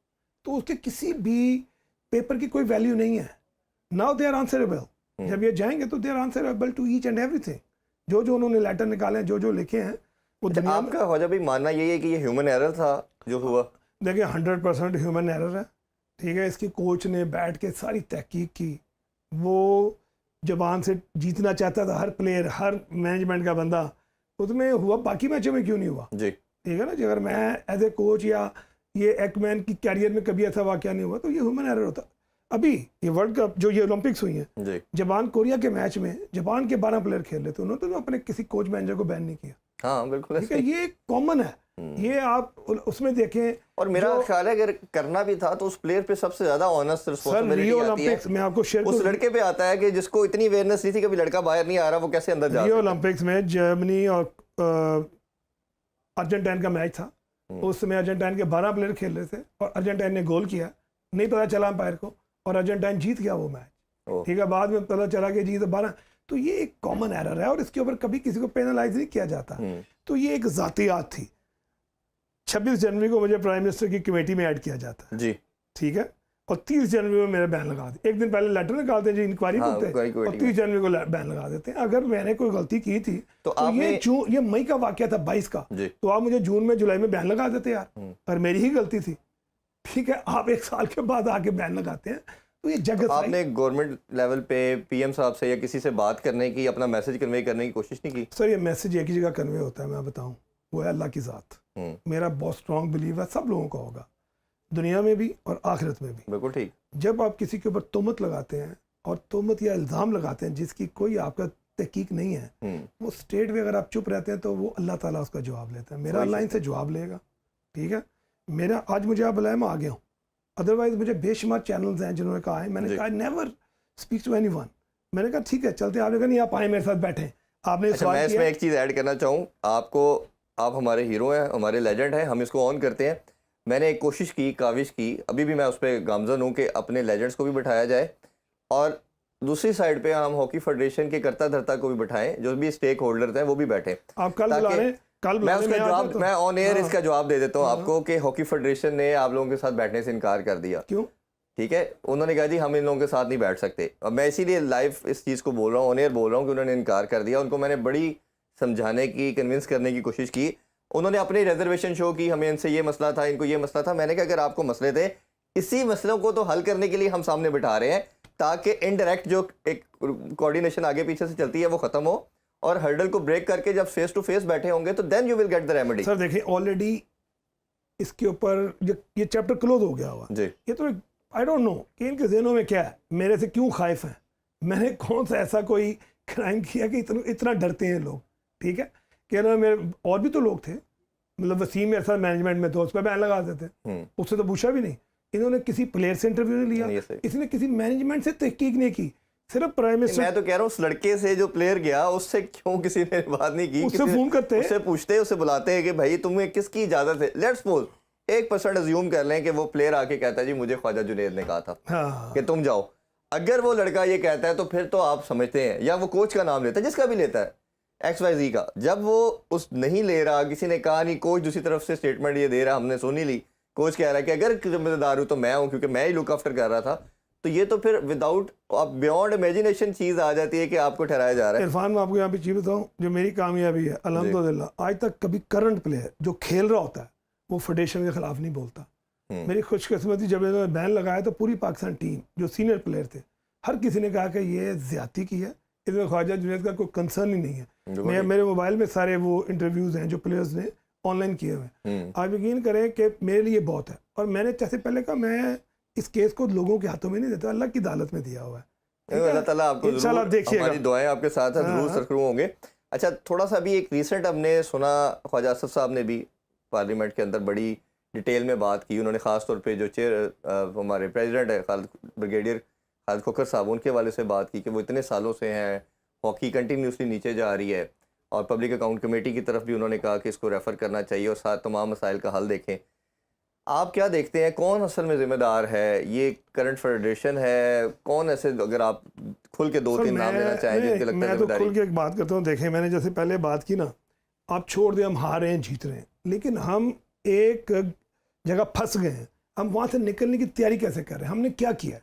तो उसके किसी भी पेपर की कोई वैल्यू नहीं है। Now they are answerable. जब ये जाएंगे तो they are answerable to each and everything. जो जो उन्होंने लेटर निकाले हैं, जो जो लिखे हैं, वो अच्छा, आपका ख्वाजा भाई मानना यही है कि ये ह्यूमन एरर था जो हुआ? देखिए 100% ह्यूमन एरर है, ठीक है। इसकी कोच ने बैठ के सारी तहकीक की, वो जबान से जीतना चाहता था हर प्लेयर, हर मैनेजमेंट का बंदा, उसमें हुआ, बाकी मैचों में क्यों नहीं हुआ जी, ठीक है ना जी। अगर मैं एज ए कोच या ये एकमैन की कैरियर में कभी ऐसा वाकया नहीं हुआ, तो ये ह्यूमन एरर होता। अभी ये वर्ल्ड कप जो ये ओलंपिक्स हुई हैं, जी जापान कोरिया के मैच में जापान के 12 प्लेयर खेल रहे थे, उन्होंने तो अपने किसी कोच मैनेजर को बैन नहीं किया। हाँ बिल्कुल ठीक है, ये कॉमन है। ये आप उसमें देखें। और मेरा ख्याल है अगर करना भी था तो उस प्लेयर पे सबसे ज्यादा ऑनेस्ट रिस्पांसिबिलिटी आती है। ओलंपिक्स में आपको शेयर उस लड़के पे आता है कि जिसको इतनी अवेयरनेस नहीं थी, कभी लड़का बाहर नहीं आ रहा, वो कैसे अंदर जा रियो ओलंपिक्स में जर्मनी और अर्जेंटाइन का मैच था। उस समय अर्जेंटाइन के 12 प्लेयर खेल रहे थे और अर्जेंटाइन ने गोल किया, नहीं पता चला अंपायर को, और अर्जेंटाइन जीत गया वो मैच। ठीक है, बाद में पता चला कि जीत 12। तो ये एक कॉमन एरर है और इसके ऊपर कभी किसी को पेनलाइज नहीं किया जाता। तो ये एक ज़ातियात थी। 26 जनवरी को मुझे प्राइम मिनिस्टर की कमेटी में ऐड किया जाता है। जी ठीक है, और 30 जनवरी में मेरा बैन लगा देते। एक दिन पहले लेटर निकालते हैं जी, इंक्वायरी करते हैं, और 30 जनवरी को बैन लगा देते हैं। अगर मैंने कोई गलती की थी तो ये मई का वाकया था, 22 का, तो आप मुझे जून में जुलाई में बैन लगा देते यार, और मेरी ही गलती थी। ठीक है, आप 1 साल के बाद आके बैन लगाते हैं, तो ये जगत। आपने गवर्नमेंट लेवल पे पीएम साहब से या किसी से बात करने की, अपना मैसेज कन्वे करने की कोशिश नहीं की? सर, ये मैसेज एक ही जगह कन्वे होता है, मैं बताऊं, वो है अल्लाह की ज़ात। मेरा बहुत स्ट्रॉन्ग बिलीव है, सब लोगों का होगा, दुनिया में भी और आखिरत में भी। बिल्कुल ठीक। जब आप किसी के ऊपर तोहमत लगाते हैं और तोहमत या इल्ज़ाम लगाते हैं जिसकी कोई आपका तहकीक नहीं है, वो स्टेट में अगर आप चुप रहते हैं तो वो अल्लाह ताला उसका जवाब लेता है। मेरा अल्लाह इनसे जवाब लेगा। ठीक है, मेरा आज मुझे आप बुलाए, मैं आ गया हूँ, अदरवाइज मुझे बेशुमार चैनल्स हैं जिन्होंने कहा है, मैंने कहा नेवर स्पीक टू एनीवन। मैंने कहा ठीक है चलते, आपने कहा नहीं आप आए मेरे साथ बैठे, आपने मैं इसमें एक चीज़ ऐड करना चाहूँ आपको। आप हमारे हीरो हैं, हमारे लेजेंड हैं, हम इसको ऑन करते हैं। मैंने एक कोशिश की, काविश की, अभी भी मैं उस पर गामजन हूँ कि अपने लेजेंड्स को भी बिठाया जाए और दूसरी साइड पे हम हॉकी फेडरेशन के कर्ता धर्ता को भी बिठाएं, जो भी स्टेक होल्डर्स हैं वो भी बैठे। आप कल बुला रहे हैं, कल मैं उसका जवाब, मैं ऑन एयर इसका जवाब दे देता हूँ आपको कि हॉकी फेडरेशन ने आप लोगों के साथ बैठने से इनकार कर दिया। क्यों? ठीक है, उन्होंने कहा जी हम इन लोगों के साथ नहीं बैठ सकते। अब मैं इसीलिए लाइव इस चीज़ को बोल रहा हूँ, ऑन एयर बोल रहा हूँ कि उन्होंने इनकार कर दिया। उनको मैंने बड़ी समझाने की, कन्विंस करने की कोशिश की। उन्होंने अपनी रिजर्वेशन शो की, हमें इनसे ये मसला था, इनको ये मसला था। मैंने कहा अगर आपको मसले थे, इसी मसलों को तो हल करने के लिए हम सामने बिठा रहे हैं, ताकि इनडायरेक्ट जो एक कोऑर्डिनेशन आगे पीछे से चलती है वो ख़त्म हो, और हर्डल को ब्रेक करके जब फेस टू फेस बैठे होंगे तो then you will get the remedy. Sir देखिए, ऑलरेडी इसके ऊपर ये चैप्टर क्लोज हो गया हुआ जी। ये तो आई डोंट नो कि इनके जहनों में क्या है, मेरे से क्यों खाइफ हैं, मैंने कौन सा ऐसा कोई क्राइम किया कि इतना डरते हैं लोग। ठीक है, कि ना मेरे और भी तो लोग थे, मतलब वसीम मेरे साथ मैनेजमेंट में, तो उस पर बैन लगा देते, उससे तो पूछा भी नहीं। इन्होंने किसी प्लेयर से इंटरव्यू नहीं लिया, इसने किसी मैनेजमेंट से तहकीक नहीं की, सिर्फ प्राइम मिनिस्टर। मैं तो कह रहा हूँ उस लड़के से जो प्लेयर गया, उससे क्यों किसी ने बात नहीं की? उससे फोन करते, उससे पूछते, उससे बुलाते हैं कि भाई तुम्हें किसकी इजाजत है। लेट्स सपोज 1% अज्यूम कर लें कि वो प्लेयर आके कहता है जी मुझे ख्वाजा जुनैद ने कहा था कि तुम जाओ। अगर वो लड़का ये कहता है तो फिर तो आप समझते हैं, या वो कोच का नाम लेता है, जिसका भी लेता है, XYZ का, जब वो उस नहीं ले रहा, किसी ने कहा नहीं, कोच दूसरी तरफ से स्टेटमेंट ये दे रहा, हमने सुनी ली, कोच कह रहा है कि अगर जिम्मेदार हूँ तो मैं हूँ क्योंकि मैं ही लुक आफ्टर कर रहा था, तो ये तो फिर विदाउट आप बियॉन्ड इमेजिनेशन चीज़ आ जाती है कि आपको ठहराया जा रहा है। इरफान, मैं आपको यहाँ पे चीज़ बताऊँ, जो मेरी कामयाबी है अल्हम्दुलिल्लाह, आज तक कभी करंट प्लेयर जो खेल रहा होता है वो फेडरेशन के खिलाफ नहीं बोलता। मेरी खुशकिस्मती, जब इन्होंने बैन लगाया तो पूरी पाकिस्तान टीम जो सीनियर प्लेयर थे, हर किसी ने कहा कि ये ज्यादती की है, इसमें ख्वाजा जुनैद का कोई कंसर्न ही नहीं है। मेरे मोबाइल में सारे वो इंटरव्यूज़ हैं जो प्लेयर्स ने ऑनलाइन किए हुए। आप यकीन करें कि मेरे लिए बहुत है, और मैंने जैसे पहले कहा, मैं इस केस को लोगों के हाथों में नहीं देता, अल्लाह की अदालत में दिया हुआ है। अल्लाह ताला आपको इंशाल्लाह देखिएगा, हमारी दुआएं आपके साथ हैं, जरूर सरकरू होंगे। अच्छा, थोड़ा सा भी एक रिसेंट हमने सुना, ख्वाजा असद साहब ने भी पार्लियामेंट के अंदर बड़ी डिटेल में बात की। उन्होंने ख़ास तौर पे जो हमारे प्रेसिडेंट है ब्रिगेडियर खालिद खोखर साहब, उनके वाले से बात की कि वो इतने सालों से हैं, हॉकी कंटिन्यूसली नीचे जा रही है, और पब्लिक अकाउंट कमेटी की तरफ भी उन्होंने कहा कि इसको रेफ़र करना चाहिए और साथ तमाम मसाइल का हल देखें। आप क्या देखते हैं, कौन असल में ज़िम्मेदार है? ये करंट फेडरेशन है, कौन ऐसे, अगर आप खुल के 2-3 नाम लेना चाहें जिनके लगता है मैं तो खुल के एक बात करता हूँ। देखें, मैंने जैसे पहले बात की ना, आप छोड़ दें हम हार रहे हैं, जीत रहे हैं, लेकिन हम एक जगह फंस गए हैं, हम वहाँ से निकलने की तैयारी कैसे कर रहे हैं? हमने क्या किया?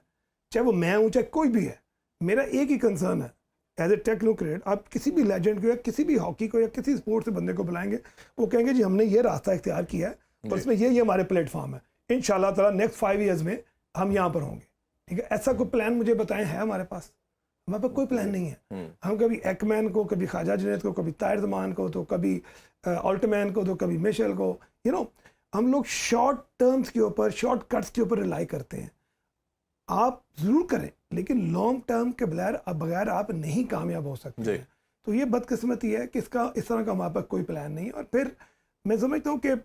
चाहे वो मैं हूँ, चाहे कोई भी है, मेरा एक ही कंसर्न है एज ए टेक्नोक्रेट। आप किसी भी लेजेंड को या किसी भी हॉकी को या किसी स्पोर्ट्स से बंदे को बुलाएंगे, वो कहेंगे जी हमने ये रास्ता इख्तियार किया है और इसमें ये हमारे प्लेटफॉर्म है, इंशाल्लाह ताला नेक्स्ट 5 ईयर्स में हम यहाँ पर होंगे। ठीक है, ऐसा कोई प्लान मुझे बताएं है हमारे पास? हमारे पास कोई प्लान नहीं है। हम कभी एकमैन को, कभी ख्वाजा जुनैद को, कभी ताहिर ज़मान को, तो कभी ऑल्टमैन को, तो कभी मिशेल को, यू नो, हम लोग शॉर्ट टर्म्स के ऊपर, शॉर्ट कट्स के ऊपर रिलाई करते हैं। आप ज़रूर करें, लेकिन लॉन्ग टर्म के बगैर आप नहीं कामयाब हो सकते हैं। तो ये बदकिस्मती है कि इसका इस तरह का हमारे पास कोई प्लान नहीं है। और फिर मैं समझता हूँ कि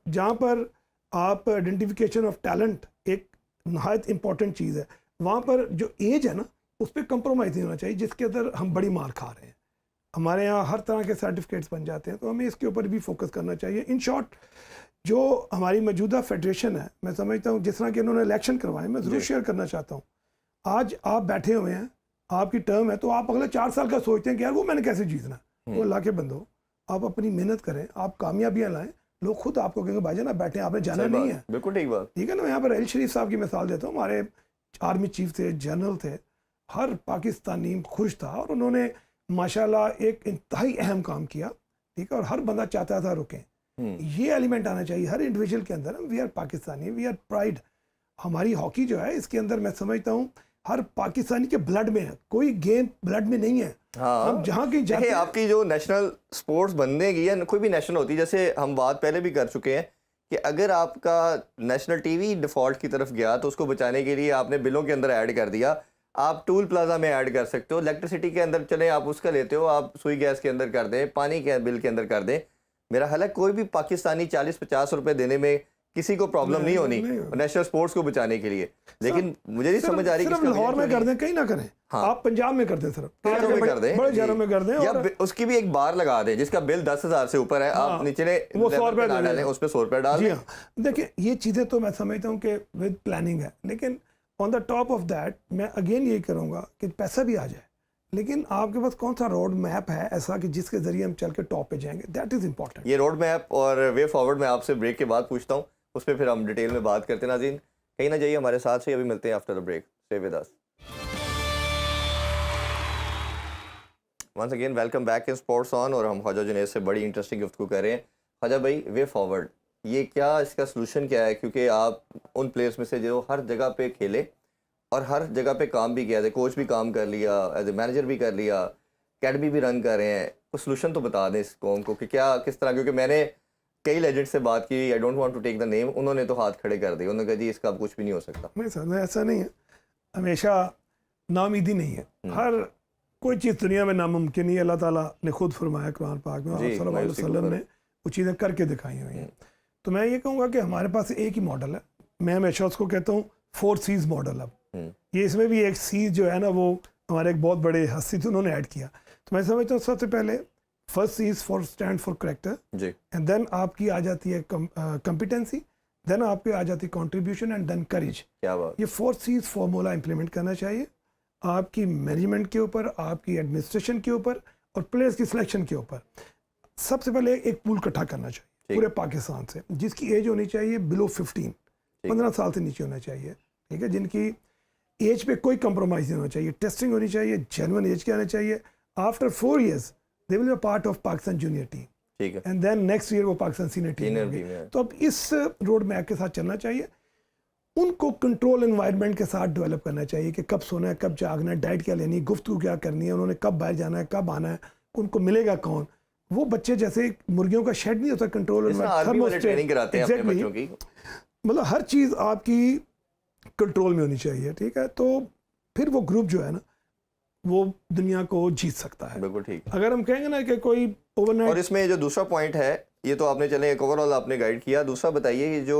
जहाँ पर आप आइडेंटिफिकेशन ऑफ टैलेंट एक नहायत इम्पॉर्टेंट चीज़ है, वहाँ पर जो एज है ना, उस पर कंप्रोमाइज़ नहीं होना चाहिए, जिसके अंदर हम बड़ी मार खा रहे हैं। हमारे यहाँ हर तरह के सर्टिफिकेट्स बन जाते हैं, तो हमें इसके ऊपर भी फोकस करना चाहिए। इन शॉर्ट, जो हमारी मौजूदा फेडरेशन है, मैं समझता हूँ जिस तरह के उन्होंने इलेक्शन करवाए, मैं ज़रूर शेयर करना चाहता हूँ। आज आप बैठे हुए हैं, आपकी टर्म है, तो आप अगले 4 साल का सोचते हैं कि यार वो मैंने कैसे जीतना है। वो अल्लाह के बंदो, आप अपनी मेहनत करें, आप कामयाबियाँ लाएं, लोग खुद आपको कहेंगे भाईजान आप बैठे, आपने जाना नहीं है। बिल्कुल ठीक बात, ठीक है ना। मैं यहाँ पर अली शरीफ साहब की मिसाल देता हूँ। हमारे आर्मी चीफ थे, जनरल थे, हर पाकिस्तानी खुश था और उन्होंने माशाल्लाह एक इंतहाई अहम काम किया। ठीक है, और हर बंदा चाहता था रुकें। ये एलिमेंट आना चाहिए हर इंडिविजुअल के अंदर। We are Pakistani, we are pride. हमारी हॉकी जो है, इसके अंदर मैं समझता हूँ हर पाकिस्तानी के ब्लड में है, कोई गेम ब्लड में नहीं है। हाँ, हम जहाँ कहीं जाते हैं, आपकी जो नेशनल स्पोर्ट्स बनने की या कोई भी नेशनल होती है, जैसे हम बात पहले भी कर चुके हैं कि अगर आपका नेशनल टीवी डिफ़ॉल्ट की तरफ गया तो उसको बचाने के लिए आपने बिलों के अंदर ऐड कर दिया। आप टूल प्लाजा में ऐड कर सकते हो, इलेक्ट्रिसिटी के अंदर चले आप उसका लेते हो, आप सुई गैस के अंदर कर दें, पानी के बिल के अंदर कर दें। मेरा ख्याल है कोई भी पाकिस्तानी 40-50 रुपए देने में किसी को प्रॉब्लम नहीं होनी नेशनल स्पोर्ट्स को बचाने के लिए। लेकिन मुझे नहीं समझ आ रही सिर्फ लाहौर में कर दें, कहीं ना करें। हाँ। आप पंजाब में कर दें, सिर्फ कर दें, बड़े शहरों में कर दें, या उसकी भी एक बार लगा दें जिसका बिल 10,000 से ऊपर है। आप निचले वो 100 रुपए डालें, उस पर 100 रुपए डाल दें। देखिए, ये चीज़ें तो मैं समझता हूँ कि विद प्लानिंग है, लेकिन on the top of that मैं अगेन यही करूँगा कि पैसा भी आ जाए, लेकिन आपके पास कौन सा रोड मैप है ऐसा कि जिसके जरिए हम चल के टॉप पे जाएंगे। That is important. ये रोड मैप और वे फॉरवर्ड मैं आपसे ब्रेक के बाद पूछता हूँ, उस पर फिर हम डिटेल में बात करते हैं। नाज़रीन, कहीं ना जाइए, हमारे साथ से अभी मिलते हैं after the break. Stay with us. Once again welcome back in sports on, और हम ख्वाजा जुनैद से बड़ी इंटरेस्टिंग गुफ्तगू कर रहे हैं। ख्वाजा भाई, वे फॉरवर्ड, ये क्या, इसका सलूशन क्या है? क्योंकि आप उन प्लेयर्स में से जो हर जगह पे खेले और हर जगह पे काम भी किया, कोच भी काम कर लिया, एज ए मैनेजर भी कर लिया, अकेडमी भी रन कर रहे हैं, कुछ सलूशन तो बता दें इस कौम को कि क्या, किस तरह। क्योंकि मैंने कई लेजेंड से बात की, I don't want to take the name, उन्होंने तो हाथ खड़े कर दिए, उन्होंने कहा जी इसका अब कुछ भी नहीं हो सकता। नहीं सर, ऐसा नहीं है, हमेशा नाउमीदी नहीं है। हर कोई चीज़ दुनिया में नामुमकिन नहीं है। अल्लाह ताला ने खुद फरमाया कुरान पाक में, और सल्लल्लाहु अलैहि वसल्लम ने वो चीज़ें करके दिखाई हुई हैं। तो मैं ये कहूँगा कि हमारे पास एक ही मॉडल है। मैं हमेशा उसको कहता हूँ 4 C's मॉडल। अब ये इसमें भी एक सी जो है ना, वो हमारे एक बहुत बड़े हस्ती थे, उन्होंने ऐड किया। तो मैं समझता हूँ सबसे पहले first C is for stand for character जी, एंड देन आपकी आ जाती है कॉम्पिटेंसी, देन आपके आ जाती है कंट्रीब्यूशन, एंड देन करेज। क्या बात। ये 4 C's फॉर्मूला इंप्लीमेंट करना चाहिए आपकी मैनेजमेंट के ऊपर, आपकी एडमिनिस्ट्रेशन के ऊपर और प्लेयर्स की सिलेक्शन के ऊपर। सबसे पहले एक पूल इकट्ठा करना चाहिए पूरे पाकिस्तान से, जिसकी एज होनी चाहिए बिलो 15 साल से नीचे होना चाहिए। ठीक है, जिनकी एज पे कोई कंप्रोमाइज़ नहीं होना चाहिए, टेस्टिंग होनी चाहिए, जेन्युइन एज के आना चाहिए। After 4 years they will be part of Pakistan junior team. ठीक है, एंड देन नेक्स्ट ईयर वो पाकिस्तान सीनियर टीम होगी। तो अब इस रोड मैप के साथ चलना चाहिए। उनको कंट्रोल एनवायरनमेंट के साथ डेवलप करना चाहिए कि कब सोना है, कब जागना है, डाइट क्या लेनी है, गुफ्तगू क्या करनी है, उन्होंने कब बाहर जाना है, कब आना है, उनको मिलेगा कौन। वो बच्चे जैसे मुर्गियों का शेड नहीं होता, कंट्रोल एनवायरनमेंट, मतलब हर चीज़ आपकी कंट्रोल में होनी चाहिए। ठीक है, तो फिर वो ग्रुप जो है ना, वो दुनिया को जीत सकता है। बिल्कुल ठीक। अगर हम कहेंगे ना कि कोई ओवरनाइट, और इसमें जो दूसरा पॉइंट है, ये तो आपने चले एक ओवरऑल आपने गाइड किया। दूसरा बताइए, ये जो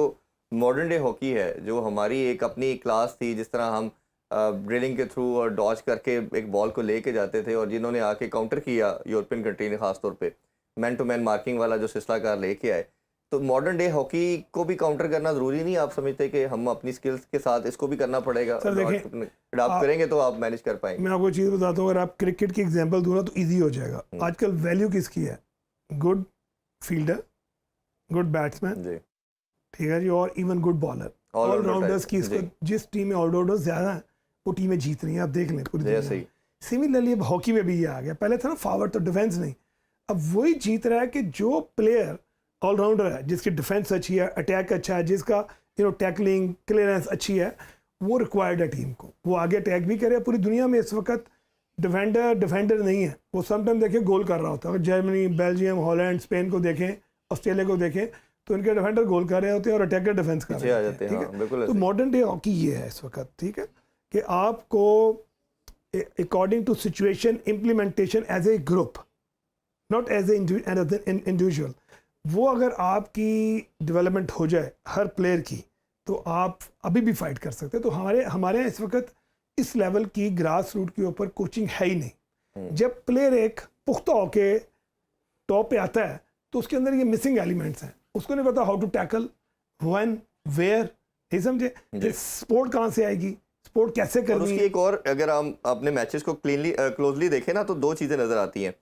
मॉडर्न डे हॉकी है, जो हमारी एक अपनी क्लास थी, जिस तरह हम ड्रिलिंग के थ्रू और डॉज करके एक बॉल को लेके जाते थे, और जिन्होंने आके काउंटर किया यूरोपियन कंट्री ने, खासतौर पे मैन टू मैन मार्किंग वाला जो सिलसिला कार लेके आए, तो मॉडर्न डे हॉकी को भी काउंटर करना ज़रूरी नहीं? आप समझते कि हम अपनी स्किल्स के साथ इसको भी करना पड़ेगा? सर देखिए, आप करेंगे तो आप मैनेज कर पाएंगे। मैं आपको चीज़ बताता हूँ, अगर आप क्रिकेट की एग्जांपल दूँ ना तो इजी हो जाएगा। आजकल वैल्यू किसकी है? गुड फील्डर, गुड बैट्समैन, ठीक है जी, और इवन गुड बॉलर, ऑलराउंडर्स की। इसको जिस टीम में ऑलराउंडर्स ज़्यादा है वो टीमें जीत रही हैं। आप देख लें पूरी दुनिया में। सिमिलरली अब हॉकी में भी ये आ गया। पहले था ना फॉरवर्ड तो डिफेंस नहीं, अब वही जीत रहा है कि जो प्लेयर ऑलराउंडर है, जिसकी डिफेंस अच्छी है, अटैक अच्छा है, जिसका टैकलिंग क्लियरेंस अच्छी है, वो रिक्वायर्ड है टीम को। वो आगे अटैक भी करे। पूरी दुनिया में इस वक्त डिफेंडर नहीं है। वो समटाइम देखें गोल कर रहा होता है। अगर जर्मनी, बेल्जियम, हॉलैंड, स्पेन को देखें, ऑस्ट्रेलिया को देखें, तो इनके डिफेंडर गोल कर रहे होते हैं और अटैकर डिफेंस कर रहे होते हैं, ठीक है। बिल्कुल तो मॉडर्न डे हॉकी ये है इस वक्त, ठीक है, कि आपको according to situation implementation as a group, not as a individual, वो अगर आपकी डेवलपमेंट हो जाए हर प्लेयर की, तो आप अभी भी फाइट कर सकते हैं। तो हमारे यहाँ इस वक्त इस लेवल की ग्रास रूट के ऊपर कोचिंग है ही नहीं। जब प्लेयर एक पुख्ता होके टॉप पे आता है तो उसके अंदर ये मिसिंग एलिमेंट्स हैं, उसको नहीं पता how to tackle, when, where, नहीं समझे, स्पोर्ट कहाँ से आएगी, स्पोर्ट कैसे और करनी उसकी है। एक और, अगर हम अपने मैचेस को क्लोजली देखें ना, तो दो चीज़ें नज़र आती हैं।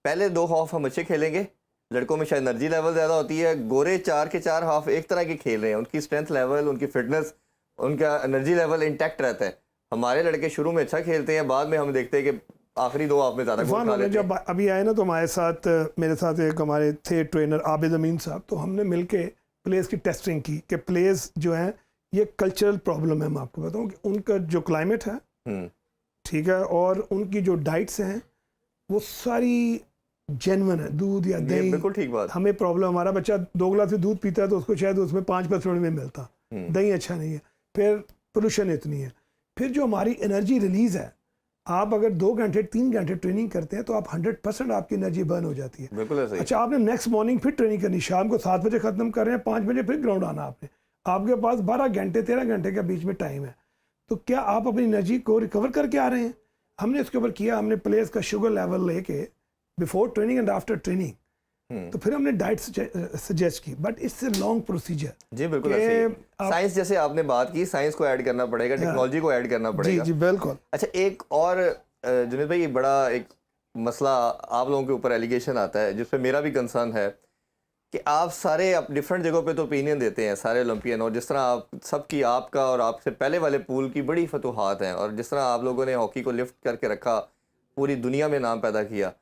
पहले 2 हाफ हम अच्छे खेलेंगे, लड़कों में शायद एनर्जी लेवल ज़्यादा होती है, गोरे 4 के 4 हाफ एक तरह के खेल रहे हैं, उनकी स्ट्रेंथ लेवल, उनकी फिटनेस, उनका एनर्जी लेवल इंटैक्ट रहता है। हमारे लड़के शुरू में अच्छा खेलते हैं, बाद में हम देखते हैं कि आखिरी 2 हाफ में ज़्यादा गोल खा लेते हैं। जब अभी आए ना तो हमारे साथ, मेरे साथ एक हमारे थे ट्रेनर आबिद अमीन साहब, तो हमने मिलके प्लेयर्स की टेस्टिंग की कि प्लेयर्स जो हैं, ये कल्चरल प्रॉब्लम है। मैं आपको बताऊं कि उनका जो क्लाइमेट है, ठीक है, और उनकी जो डाइट्स हैं वो सारी जेन्युइन है। दूध या दही, बिल्कुल ठीक बात। हमें प्रॉब्लम, हमारा बच्चा 2 गिलास दूध पीता है तो उसको शायद उसमें 5% में मिलता, दही अच्छा नहीं है, फिर पोल्यूशन इतनी है, फिर जो हमारी एनर्जी रिलीज है, आप अगर 2 घंटे 3 घंटे ट्रेनिंग करते हैं तो आप 100% आपकी एनर्जी बर्न हो जाती है। बिल्कुल ऐसा ही। अच्छा, आपने नेक्स्ट मॉर्निंग फिर ट्रेनिंग करनी, शाम को 7 बजे खत्म कर रहे हैं, 5 बजे फिर ग्राउंड आना आपने, आपके पास 12 घंटे 13 घंटे के बीच में टाइम है। तो क्या आप अपनी एनर्जी को रिकवर करके आ रहे हैं? हमने इसके ऊपर किया, हमने प्लेयर्स का शुगर लेवल लेके before training and after training, तो फिर हमने डाइट सजेस्ट की, but it's a long procedure. जी बिल्कुल ऐसे ही। साइंस जैसे आपने बात की, साइंस को ऐड करना पड़ेगा, टेक्नोलॉजी को ऐड करना पड़ेगा। जी बिल्कुल। अच्छा, एक और जुनेद भाई, बड़ा एक मसला आप लोगों के ऊपर एलिगेशन आता है, जिस पे मेरा भी कंसर्न है कि आप सारे डिफरेंट जगहों पे तो ओपिनियन देते हैं सारे ओलंपियन, और जिस तरह आप सबकी, आपका और आपसे पहले वाले पूल की बड़ी फतूहात हैं, और जिस तरह आप लोगों ने हॉकी को लिफ्ट करके रखा, पूरी दुनिया में नाम पैदा किया।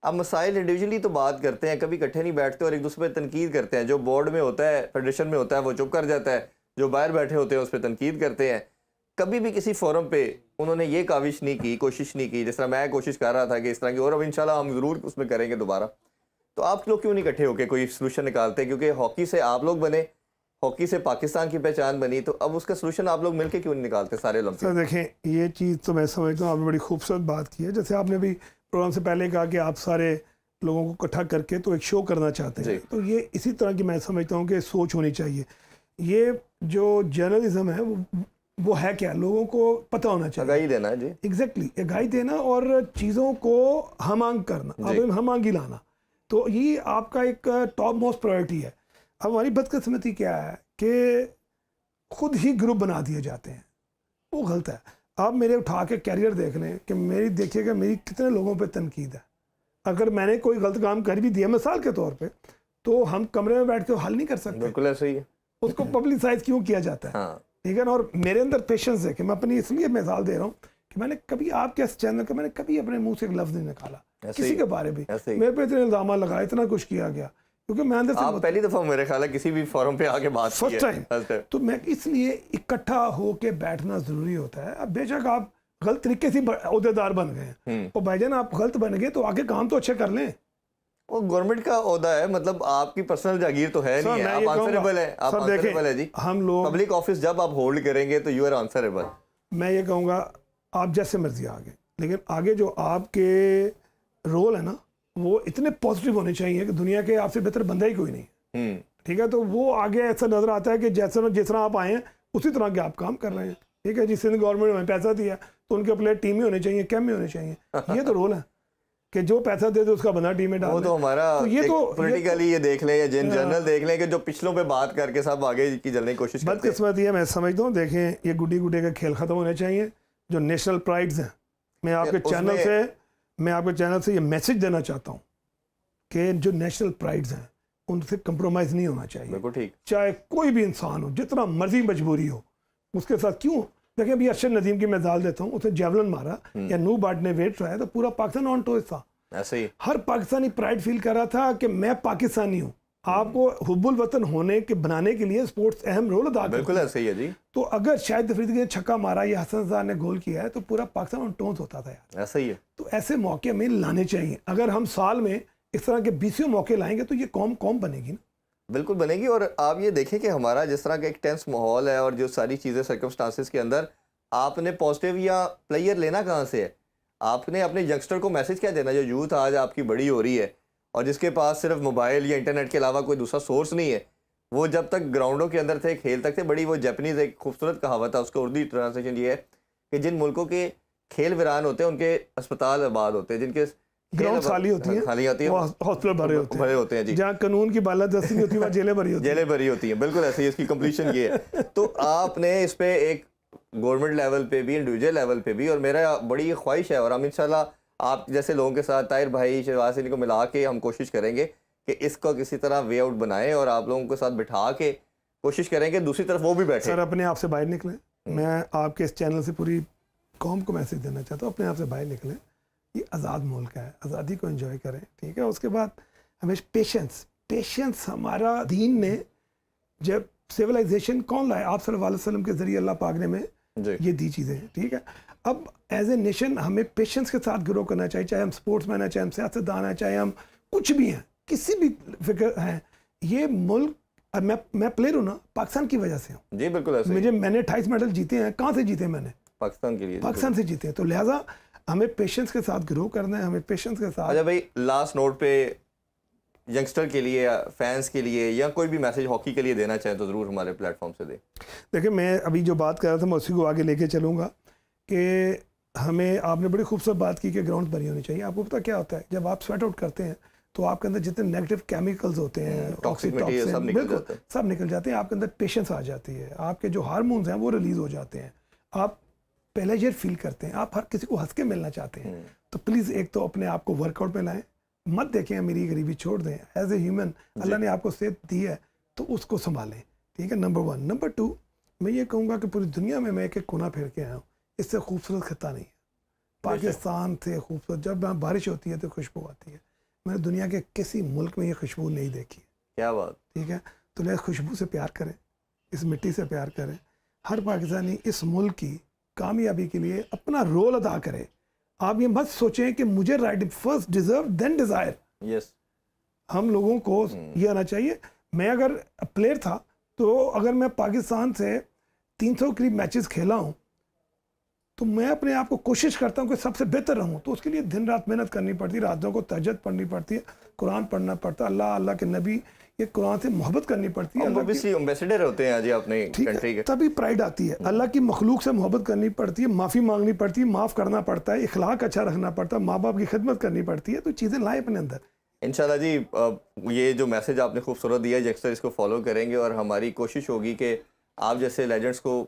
अब मसाइल इंडिविजुअली तो बात करते हैं, कभी इकट्ठे नहीं बैठते और एक दूसरे पर तनकीद करते हैं। जो बोर्ड में होता है, फेडरेशन में होता है, वो चुप कर जाता है, जो बाहर बैठे होते हैं उस पर तनकीद करते हैं। कभी भी किसी फोरम पे उन्होंने ये काविश नहीं की, कोशिश नहीं की, जिस तरह मैं कोशिश कर रहा था कि इस तरह की, और अब इंशाल्लाह हम ज़रूर उसमें करेंगे दोबारा। तो आप लोग क्यों नहीं इकट्ठे होकर कोई सोल्यूशन निकालते? क्योंकि हॉकी से आप लोग बने, हॉकी से पाकिस्तान की पहचान बनी, तो अब उसका सोल्यूशन आप लोग मिलकर क्यों नहीं निकालते सारे लोग? सर देखें, ये चीज़ तो मैं समझता हूँ आपने बड़ी खूबसूरत बात की है। जैसे आपने भी प्रोग्राम से पहले कहा कि आप सारे लोगों को इकट्ठा करके तो एक शो करना चाहते हैं, तो ये इसी तरह की मैं समझता हूँ कि सोच होनी चाहिए। ये जो जर्नलिज्म है वो है क्या, लोगों को पता होना चाहिए, आगाही देना जी, एग्जैक्टली, आगाही देना और चीज़ों को हमांग करना, अब हमांगी लाना, तो ये आपका एक टॉप मोस्ट प्रायोरिटी है। अब हमारी बदकिस्मती क्या है कि खुद ही ग्रुप बना दिए जाते हैं, वो गलत है। आप मेरे उठा के कैरियर देख लें कि मेरी, देखिएगा मेरी कितने लोगों पे तनकीद है। अगर मैंने कोई गलत काम कर भी दिया मिसाल के तौर पे, तो हम कमरे में बैठ के हल नहीं कर सकते। बिल्कुल ऐसा ही है। उसको पब्लिसाइज क्यों किया जाता है? ठीक है ना। और मेरे अंदर पेशेंस है कि मैं अपनी इसलिए मिसाल दे रहा हूँ कि मैंने कभी आपके चैनल का, मैंने कभी अपने मुंह से एक लफ्ज नहीं निकाला किसी के बारे में। मेरे पे इतने इल्जाम लगाए, इतना कुछ किया गया, क्योंकि मैं अंदर से, आप पहली दफा मेरे ख्याल है किसी भी फोरम पे आके बात की है, फर्स्ट टाइम, तो मैं इसलिए इकट्ठा होके बैठना जरूरी होता है। अब बेशक आप गलत तरीके से ओहदेदार बन गए और भाईजान आप गलत बन गए, तो आगे काम तो अच्छे कर लें। वो गवर्नमेंट का ओहदा है, मतलब आपकी पर्सनल जागीर तो है नहीं है, आप आंसरेबल है, आप आंसरेबल है जी। हम लोग पब्लिक ऑफिस जब आप होल्ड करेंगे तो यू आर आंसरेबल। मैं ये कहूँगा आप जैसे मर्जी आगे, लेकिन आगे जो आपके रोल है ना, वो इतने पॉजिटिव होने चाहिए कि दुनिया के आपसे बेहतर बंदा ही कोई नहीं। ठीक है, तो वो आगे ऐसा नजर आता है कि जैसे जिस तरह आप आए हैं उसी तरह के आप काम कर रहे हैं। ठीक है जी, सिंध गवर्नमेंट में पैसा दिया तो उनके प्लेयर टीम में होने चाहिए, कैंप में होने चाहिए। ये तो रोल है कि जो पैसा दे दो उसका बंदा टीम में डाल। वो तो हमारा पॉलिटिकली ये देख लें या जनरल देख लें कि जो पिछलों पे बात करके सब आगे की जलने की कोशिश करते हैं। बदकिस्मत ये मैं समझता हूँ। देखें, ये गुड्डी गुड्डे का खेल खत्म होने चाहिए। जो नेशनल प्राइड्स हैं, मैं आपके चैनल से ये मैसेज देना चाहता हूँ कि जो नेशनल प्राइड्स हैं उनसे कंप्रोमाइज़ नहीं होना चाहिए। बिल्कुल ठीक। चाहे कोई भी इंसान हो, जितना मर्जी मजबूरी हो, उसके साथ क्यों। देखिए अभी अरशद नदीम की मिसाल देता हूँ, उसने जेवलिन मारा या नू बाट ने वेट उठाया तो पूरा पाकिस्तान ऑन टॉस था। ऐसे ही हर पाकिस्तानी प्राइड फील कर रहा था कि मैं पाकिस्तानी हूँ। आपको हुब्बुल वतन होने के बनाने के लिए स्पोर्ट्स अहम रोल अदा करता है। बिल्कुल ऐसे ही है जी। तो अगर शाहिद अफरीदी ने छक्का मारा या हसन रज़ा ने गोल किया है तो पूरा पाकिस्तान ऑन टॉस होता था यार। ऐसा ही है। तो ऐसे मौके हमें लाने चाहिए। अगर हम साल में इस तरह के 20 मौके लाएंगे तो ये कौम बनेगी ना। बिल्कुल बनेगी। और आप ये देखें कि हमारा जिस तरह का एक टेंस माहौल है और जो सारी चीज़ें सर्कमस्टांसिस के अंदर, आपने पॉजिटिव या प्लेयर लेना कहाँ से है? आपने अपने यंगस्टर को मैसेज क्या देना, जो यूथ आज आपकी बड़ी हो रही है और जिसके पास सिर्फ मोबाइल या इंटरनेट के अलावा कोई दूसरा सोर्स नहीं है। वो जब तक ग्राउंडों के अंदर थे, खेल तक थे। बड़ी वो जापानीज़ एक खूबसूरत कहावत है, उसका उर्दू ट्रांसलेशन ये है कि जिन मुल्कों के खेल वीरान होते हैं उनके अस्पताल आबाद होते हैं, जिनके ग्राउंड खाली होती है, खाली होती है, वो हॉस्पिटल भरे होते हैं जी। जहाँ कानून की बालादस्ती नहीं होती वहाँ जेलें भरी होती हैं। जेलें भरी होती हैं, बिल्कुल ऐसे ही इसकी कंप्लीशन ये है। तो आपने इस पे एक गवर्नमेंट लेवल पे भी, इंडिविजुअल लेवल पे भी, और मेरा बड़ी ख्वाहिश है और हम इंशाल्लाह आप जैसे लोगों के साथ, ताहिर भाई, शहबाज अली को मिला के हम कोशिश करेंगे कि इसको किसी तरह वे आउट बनाएं और आप लोगों के साथ बिठा के कोशिश करेंगे दूसरी तरफ वो भी बैठे। सर अपने आप से बाहर निकलें। मैं आपके इस चैनल से पूरी कौम को मैसेज देना चाहता हूँ, अपने आप से बाहर निकलें। ये आज़ाद मुल्क है, आज़ादी को एंजॉय करें, ठीक है। उसके बाद हमें पेशेंस हमारा दीन ने, जब सिविलाइजेशन कौन लाए, आप सल्लल्लाहु अलैहि वसल्लम के ज़रिए अल्लाह पाक ने में ये दी चीज़ें, ठीक है। अब एज ए नेशन हमें पेशेंस के साथ ग्रो करना चाहिए, चाहे हम स्पोर्ट्समैन हैं, चाहे हम सियासतदान हैं, चाहे हम कुछ भी हैं, किसी भी फिक्र हैं। ये मुल्क, मैं प्लेयर हूँ ना, पाकिस्तान की वजह से हूँ जी, बिल्कुल ऐसे मैंने 28 मेडल जीते हैं। कहाँ से जीते मैंने? पाकिस्तान के लिए, पाकिस्तान से जीते हैं। तो लिहाजा हमें पेशेंस के साथ ग्रो करना है, हमें पेशेंस के साथ। अच्छा भाई, लास्ट नोट पे यंगस्टर के लिए या फैंस के लिए या कोई भी मैसेज हॉकी के लिए देना चाहें तो ज़रूर हमारे प्लेटफॉर्म से दें। देखिए, मैं अभी जो बात कर रहा था मैं उसी को आगे लेके चलूँगा कि हमें, आपने बड़ी खूबसूरत बात की कि ग्राउंड भरी होनी चाहिए। आपको पता क्या होता है, जब आप स्वेट आउट करते हैं तो आपके अंदर जितने नेगेटिव केमिकल्स होते हैं, टॉक्सिक मटेरियल सब निकल जाता है, सब निकल जाते हैं। आपके अंदर पेशेंस आ जाती है, आपके जो हार्मोन्स हैं वो रिलीज हो जाते हैं, आप प्लेजर फील करते हैं, आप हर किसी को हंस के मिलना चाहते हैं। तो प्लीज़ एक तो अपने आप को वर्कआउट में लाएं, मत देखें मेरी गरीबी, छोड़ दें। एज ए ह्यूमन अल्लाह ने आपको सेहत दी है तो उसको संभालें, ठीक है, नंबर 1। नंबर 2, मैं ये कहूँगा कि पूरी दुनिया में मैं एक एक कोना फिर के आया हूँ, इससे खूबसूरत खत्ता नहीं है पाकिस्तान से खूबसूरत। जब यहाँ बारिश होती है तो खुशबू आती है, मैंने दुनिया के किसी मुल्क में ये खुशबू नहीं देखी। क्या बात, ठीक है। तो लिहाजा खुशबू से प्यार करें, इस मिट्टी से प्यार करें। हर पाकिस्तानी इस मुल्क की कामयाबी के लिए अपना रोल अदा करे। आप ये मत सोचें कि मुझे right, first deserve then desire. Yes, हम लोगों को ये आना चाहिए। मैं अगर प्लेयर था तो अगर मैं पाकिस्तान से 300 करीब मैचेस खेला हूँ तो मैं अपने आप को कोशिश करता हूँ कि सबसे बेहतर रहूँ। तो उसके लिए दिन रात मेहनत करनी पड़ती है, रातों को तहज्जुद पढ़नी पड़ती है, कुरान पढ़ना पड़ता है, अल्लाह के नबी, ये कुरान से मोहब्बत करनी पड़ती है। ऑब्वियसली एम्बेसडर होते हैं जी अपने कंट्री के, तभी प्राइड आती है। अल्लाह की मखलूक से मोहब्बत करनी पड़ती है, माफ़ी मांगनी पड़ती है, माफ़ करना पड़ता है, इखलाक अच्छा रखना पड़ता है, माँ बाप की खिदमत करनी पड़ती है। तो चीज़ें लाएँ अपने अंदर। इंशाल्लाह जी। ये जो मैसेज आपने खूबसूरत दिया, यंगस्टर इसको फॉलो करेंगे और हमारी कोशिश होगी कि आप जैसे लेजेंड्स को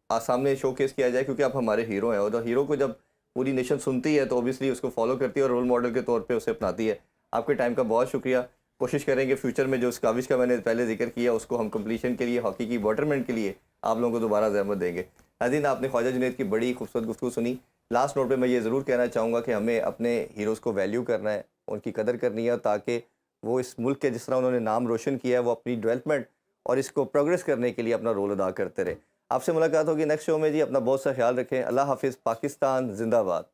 सामने शोकेस किया जाए, क्योंकि आप हमारे हीरो हैं। और तो हीरो को जब पूरी नेशन सुनती है तो ऑब्वियसली उसको फॉलो करती है और रोल मॉडल के तौर पे उसे अपनाती है। आपके टाइम का बहुत शुक्रिया। कोशिश करेंगे फ्यूचर में जो उस काविश का मैंने पहले जिक्र किया उसको हम कंप्लीशन के लिए, हॉकी की बेटरमेंट के लिए आप लोगों को दोबारा ज़हमत देंगे। नाज़रीन, आपने ख्वाजा जुनैद की बड़ी खूबसूरत गुफ्तगू सुनी। लास्ट नोट पे मैं ये ज़रूर कहना चाहूँगा कि हमें अपने हीरोज़ को वैल्यू करना है, उनकी कदर करनी है, ताकि वो इस मुल्क के जिस तरह उन्होंने नाम रोशन किया है वो अपनी डेवलपमेंट और इसको प्रोग्रेस करने के लिए अपना रोल अदा करते रहे। आपसे मुलाकात होगी नेक्स्ट शो में जी। अपना बहुत सा ख्याल रखें। अल्लाह हाफिज़। पाकिस्तान जिंदाबाद।